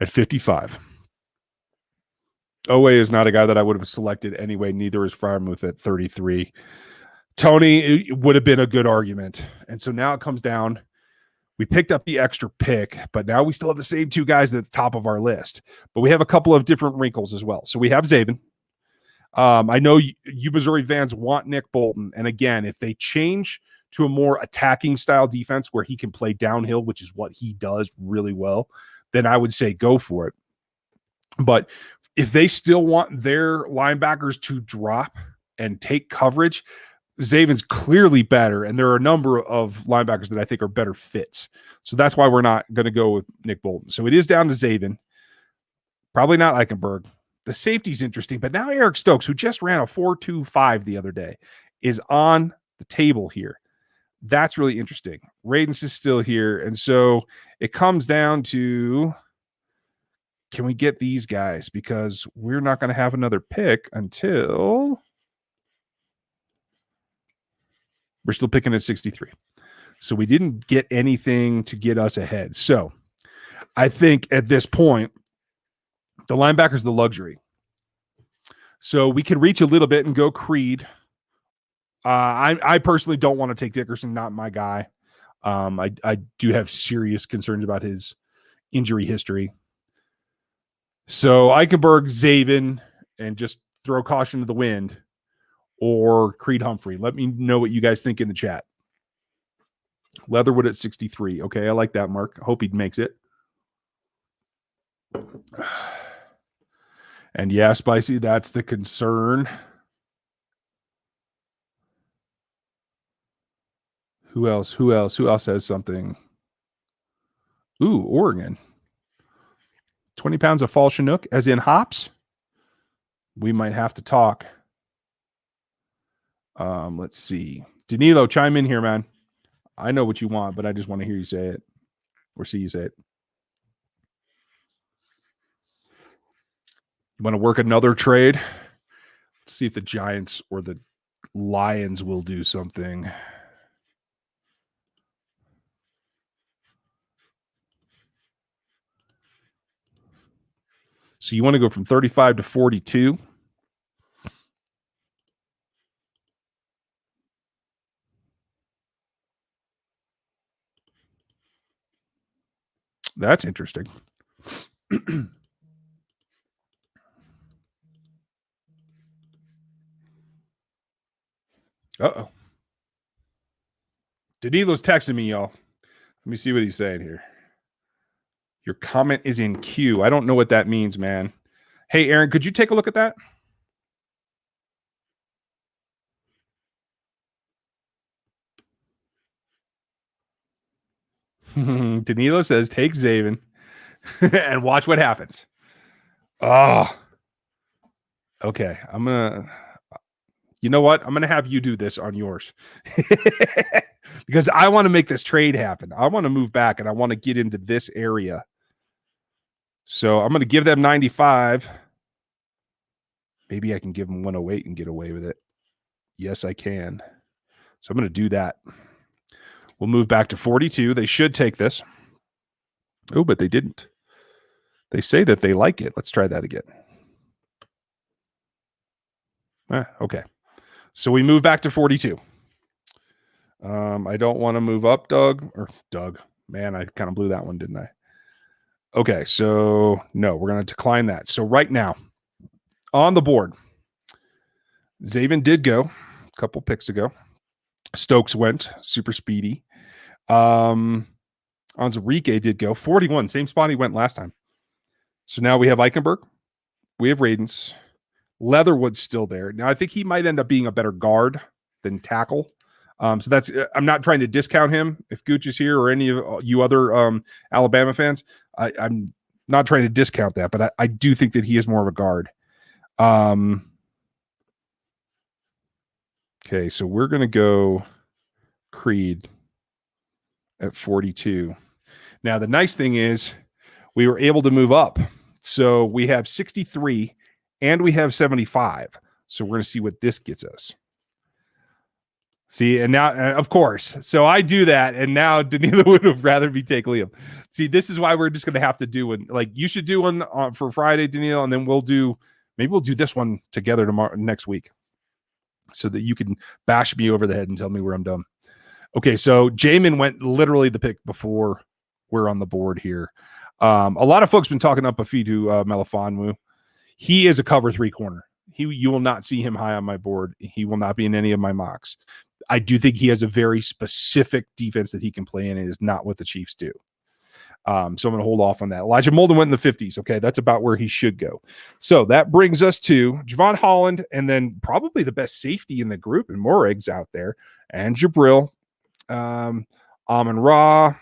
at 55. Owe is not a guy that I would have selected anyway. Neither is Freiermuth at 33. Tony would have been a good argument. And so now it comes down. We picked up the extra pick, but now we still have the same 2 guys at the top of our list. But we have a couple of different wrinkles as well. So we have Zaven. I know you Missouri fans want Nick Bolton. And again, if they change to a more attacking style defense where he can play downhill, which is what he does really well, then I would say go for it. But if they still want their linebackers to drop and take coverage, Zaven's clearly better, and there are a number of linebackers that I think are better fits. So that's why we're not going to go with Nick Bolton. So it is down to Zaven. Probably not Eichenberg. The safety's interesting, but now Eric Stokes, who just ran a 4.25 the other day, is on the table here. That's really interesting. Radens is still here, and so it comes down to, can we get these guys? Because we're not going to have another pick until we're still picking at 63. So we didn't get anything to get us ahead. So I think at this point, the linebacker's the luxury. So we can reach a little bit and go Creed. I personally don't want to take Dickerson, not my guy. I do have serious concerns about his injury history. So Eichenberg, Zaven, and just throw caution to the wind, or Creed Humphrey. Let me know what you guys think in the chat. Leatherwood at 63. Okay, I like that, Mark. Hope he makes it. And yeah, Spicy, that's the concern. Who else? Who else has something? Ooh, Oregon. 20 pounds of fall Chinook, as in hops? We might have to talk. Let's see. Danilo, chime in here, man. I know what you want, but I just want to hear you say it or see you say it. You want to work another trade? Let's see if the Giants or the Lions will do something. So you want to go from 35 to 42? That's interesting. Uh-oh. Danilo's texting me, y'all. Let me see what he's saying here. Your comment is in queue. I don't know what that means, man. Hey, Aaron, could you take a look at that? Danilo says, take Zaven and watch what happens. Oh, okay. You know what? I'm going to have you do this on yours because I want to make this trade happen. I want to move back and I want to get into this area. So I'm going to give them 95. Maybe I can give them 108 and get away with it. Yes, I can. So I'm going to do that. We'll move back to 42. They should take this. Oh, but they didn't. They say that they like it. Let's try that again. Okay. So we move back to 42. I don't want to move up, Doug. Man, I kind of blew that one, didn't I? Okay, so no, we're going to decline that. So right now, on the board, Zaven did go a couple picks ago. Stokes went, super speedy. Onzarike did go 41, same spot he went last time. So now we have Eichenberg, we have Radens, Leatherwood's still there. Now I think he might end up being a better guard than tackle. So that's, I'm not trying to discount him. If Gooch is here or any of you other Alabama fans, I'm not trying to discount that, but I do think that he is more of a guard. Okay, so we're going to go Creed at 42. Now, the nice thing is we were able to move up. So we have 63 and we have 75. So we're going to see what this gets us. See, and now, of course, so I do that, and now Danilo would have rather me take Liam. See, this is why we're just going to have to do one. Like, you should do one for Friday, Danilo, and then we'll do this one together next week so that you can bash me over the head and tell me where I'm dumb. Okay, so Jamin went literally the pick before we're on the board here. A lot of folks been talking up Afidu Melifonwu. He is a cover 3 corner. You will not see him high on my board. He will not be in any of my mocks. I do think he has a very specific defense that he can play in. It is not what the Chiefs do. So I'm going to hold off on that. Elijah Molden went in the 50s. Okay, that's about where he should go. So that brings us to Javon Holland, and then probably the best safety in the group, and Morig's out there, and Jabril, Amon-Ra.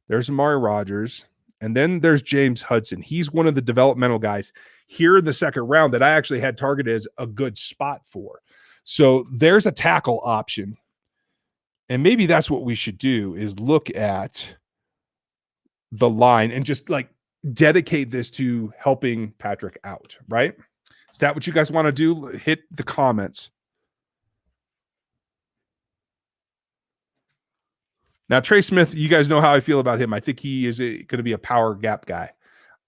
There's Amari Rogers, and then there's James Hudson. He's one of the developmental guys here in the second round that I actually had targeted as a good spot for. So there's a tackle option. And maybe that's what we should do, is look at the line and just like dedicate this to helping Patrick out, right? Is that what you guys want to do? Hit the comments. Now, Trey Smith, you guys know how I feel about him. I think he is going to be a power gap guy.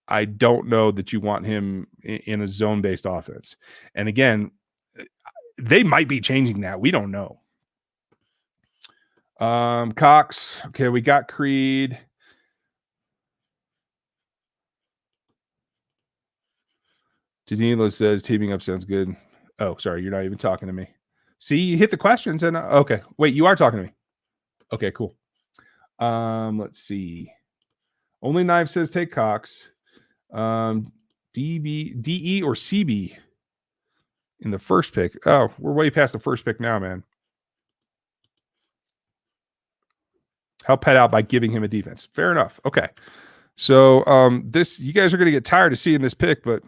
I don't know that you want him in a zone-based offense. And again, They might be changing that. We don't know. Cox. Okay, we got Creed. Danilo says teaming up sounds good. Oh, sorry, you're not even talking to me. See, you hit the questions and okay. Wait, you are talking to me. Okay, cool. Let's see. Only Knife says take Cox. DE or CB in the first pick. Oh, we're way past the first pick now, man. Help Pet out by giving him a defense. Fair enough. Okay. So this you guys are gonna get tired of seeing this pick, but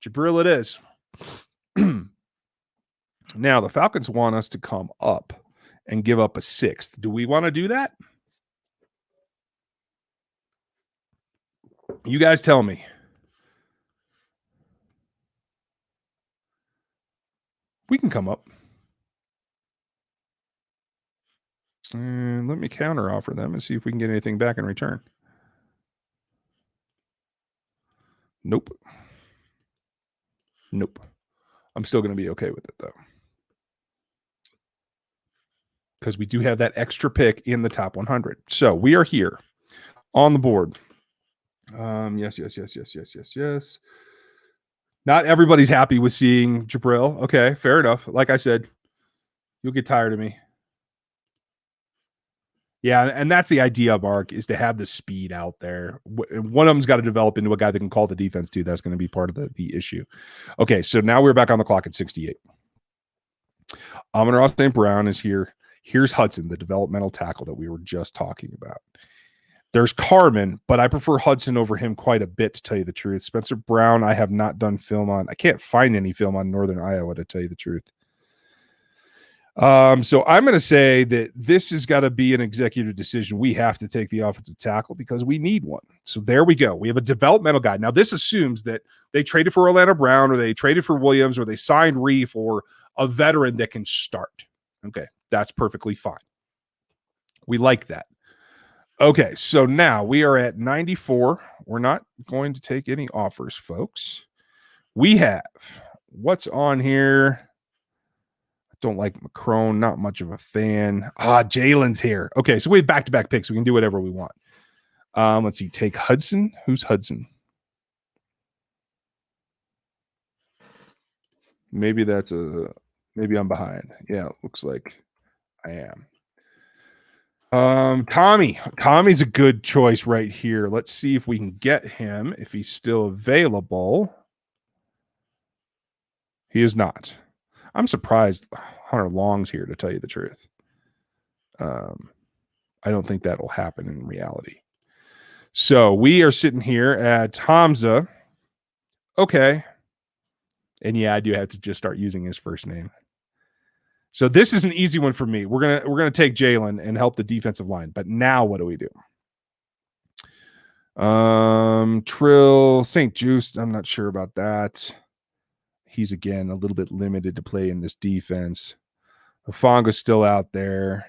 Jabril it is. Now the Falcons want us to come up and give up a sixth. Do we want to do that? You guys tell me. We can come up. And let me counter offer them and see if we can get anything back in return. Nope. Nope. I'm still going to be okay with it, though. Because we do have that extra pick in the top 100. So we are here on the board. Yes. Not everybody's happy with seeing Jabril. Okay, fair enough. Like I said, you'll get tired of me. Yeah, and that's the idea, Mark, is to have the speed out there. One of them's got to develop into a guy that can call the defense too. That's going to be part of the issue. Okay, so now we're back on the clock at 68. Amon-Ra St. Brown is here. Here's Hudson, the developmental tackle that we were just talking about. There's Carmen, but I prefer Hudson over him quite a bit, to tell you the truth. Spencer Brown, I have not done film on. I can't find any film on Northern Iowa, to tell you the truth. So I'm going to say that this has got to be an executive decision. We have to take the offensive tackle because we need one. So there we go. We have a developmental guy. Now, this assumes that they traded for Orlando Brown or they traded for Williams or they signed Reef or a veteran that can start. Okay, that's perfectly fine. We like that. Okay, so now we are at 94. We're not going to take any offers, folks. We have what's on here. Don't like Macron, not much of a fan. Jalen's here. Okay, so we have back-to-back picks. We can do whatever we want. Let's see. Take Hudson. Who's Hudson? Maybe that's maybe I'm behind. Yeah, it looks like I am. Tommy's a good choice right here. Let's see if we can get him if he's still available. He is not. I'm surprised Hunter Long's here, to tell you the truth. I don't think that'll happen in reality. So we are sitting here at Hamza. Okay. And yeah, I do have to just start using his first name. So this is an easy one for me. We're gonna take Jalen and help the defensive line. But now what do we do? Trill, St. Juice. I'm not sure about that. He's, again, a little bit limited to play in this defense. Ofonga's still out there.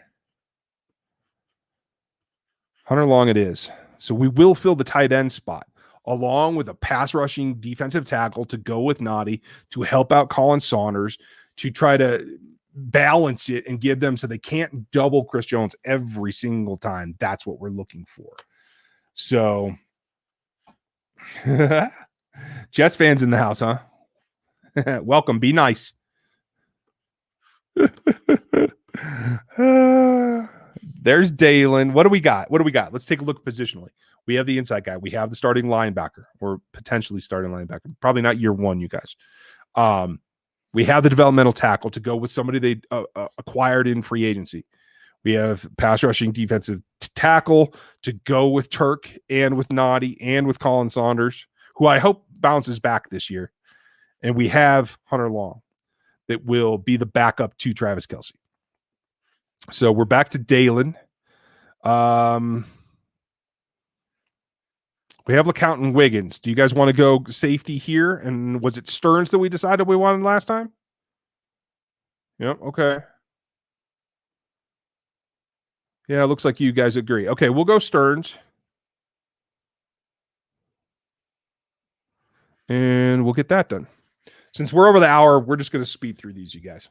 Hunter Long it is. So we will fill the tight end spot, along with a pass rushing defensive tackle to go with Noddy to help out Colin Saunders, to try to balance it and give them so they can't double Chris Jones every single time. That's what we're looking for. So Jets fans in the house, huh? Welcome. Be nice. There's Dalen. What do we got? Let's take a look positionally. We have the inside guy. We have the starting linebacker, or potentially starting linebacker. Probably not year one, you guys. We have the developmental tackle to go with somebody they acquired in free agency. We have pass rushing defensive tackle to go with Turk and with Noddy and with Colin Saunders, who I hope bounces back this year. And we have Hunter Long that will be the backup to Travis Kelce. So we're back to Dalen. We have LeCount and Wiggins. Do you guys want to go safety here? And was it Stearns that we decided we wanted last time? Yep. Okay. Yeah, it looks like you guys agree. Okay, we'll go Stearns. And we'll get that done. Since we're over the hour, we're just going to speed through these, you guys.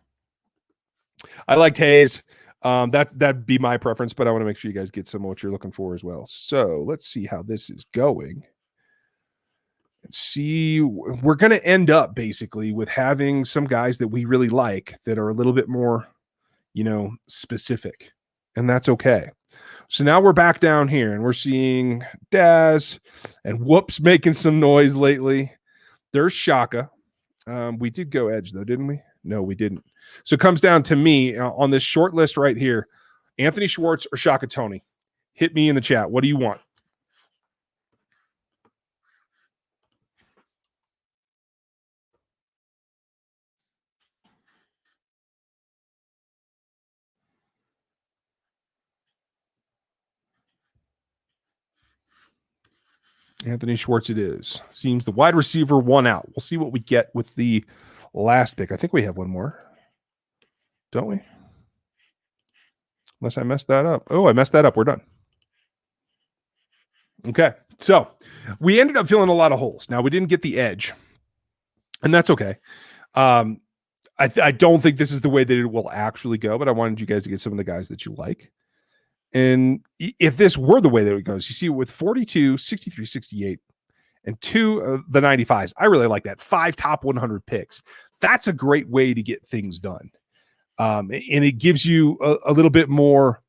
I liked Hayes. That'd be my preference, but I want to make sure you guys get some of what you're looking for as well. So let's see how this is going. See, we're going to end up basically with having some guys that we really like that are a little bit more, specific, and that's okay. So now we're back down here and we're seeing Daz and Whoops making some noise lately. There's Shaka. We did go edge though, didn't we? No, we didn't. So it comes down to me on this short list right here. Anthony Schwartz or Shaka Tony. Hit me in the chat. What do you want? Anthony Schwartz it is. Seems the wide receiver one out. We'll see what we get with the last pick. I think we have one more. Don't we? Unless I messed that up. Oh, I messed that up. We're done. Okay. So we ended up filling a lot of holes. Now we didn't get the edge, and that's okay. I don't think this is the way that it will actually go, but I wanted you guys to get some of the guys that you like. And if this were the way that it goes, you see with 42, 63, 68, and 2 of the 95s, I really like that. 5 top 100 picks. That's a great way to get things done. And it gives you a little bit more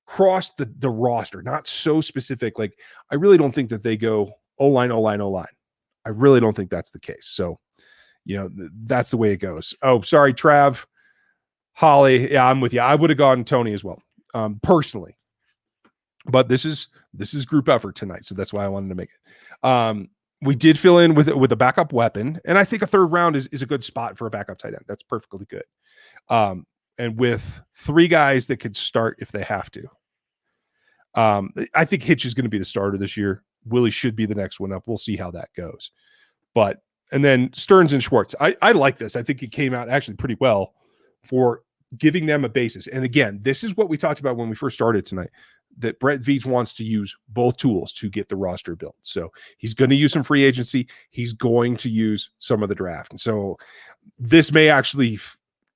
across the roster, not so specific. Like, I really don't think that they go O-line, O-line, O-line. I really don't think that's the case. So, that's the way it goes. Oh, sorry, Trav. Holly. Yeah, I'm with you. I would have gone Tony as well. Personally, but this is group effort tonight, so that's why I wanted to make it. We did fill in with a backup weapon, and I think a third round is a good spot for a backup tight end. That's perfectly good. And with 3 guys that could start if they have to. I think Hitch is going to be the starter this year. Willie should be the next one up. We'll see how that goes. And then Stearns and Schwartz. I like this. I think it came out actually pretty well for giving them a basis. And again, this is what we talked about when we first started tonight, that Brett Veach wants to use both tools to get the roster built. So he's going to use some free agency. He's going to use some of the draft. And so this may actually,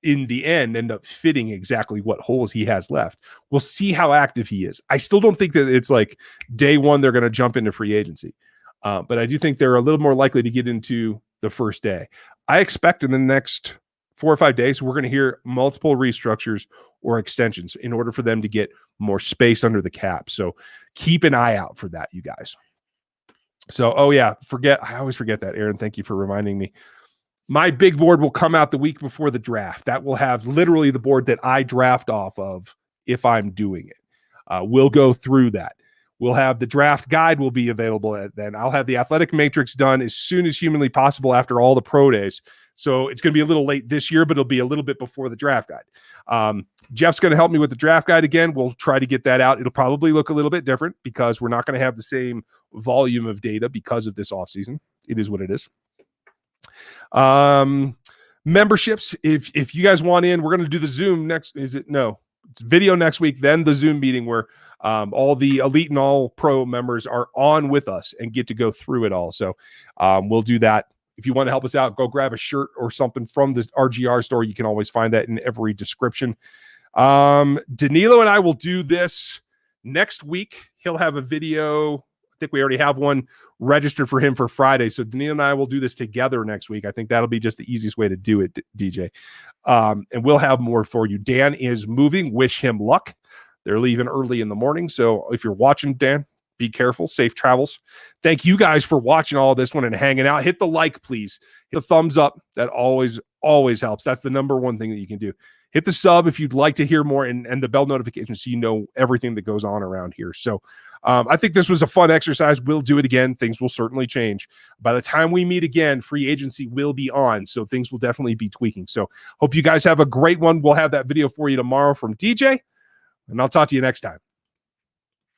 in the end, end up fitting exactly what holes he has left. We'll see how active he is. I still don't think that it's like day one they're going to jump into free agency. But I do think they're a little more likely to get into the first day. I expect in the next 4 or 5 days, we're going to hear multiple restructures or extensions in order for them to get more space under the cap. So keep an eye out for that, you guys. So, I always forget that, Aaron. Thank you for reminding me. My big board will come out the week before the draft. That will have literally the board that I draft off of if I'm doing it. We'll go through that. We'll have the draft guide will be available then. I'll have the athletic matrix done as soon as humanly possible after all the pro days. So it's going to be a little late this year, but it'll be a little bit before the draft guide. Jeff's going to help me with the draft guide again. We'll try to get that out. It'll probably look a little bit different because we're not going to have the same volume of data because of this offseason. It is what it is. Memberships. If you guys want in, we're going to do the Zoom next. It's video next week, then the Zoom meeting where all the elite and all pro members are on with us and get to go through it all. So we'll do that. If you want to help us out, go grab a shirt or something from the RGR store. You can always find that in every description. Danilo and I will do this next week. He'll have a video. I think we already have one registered for him for Friday. So Danilo and I will do this together next week. I think that'll be just the easiest way to do it, DJ. And we'll have more for you. Dan is moving. Wish him luck. They're leaving early in the morning. So if you're watching, Dan, be careful. Safe travels. Thank you guys for watching all this one and hanging out. Hit the like, please. Hit the thumbs up. That always helps. That's the number one thing that you can do. Hit the sub if you'd like to hear more and the bell notification so you know everything that goes on around here. So I think this was a fun exercise. We'll do it again. Things will certainly change. By the time we meet again, free agency will be on. So things will definitely be tweaking. So hope you guys have a great one. We'll have that video for you tomorrow from DJ. And I'll talk to you next time.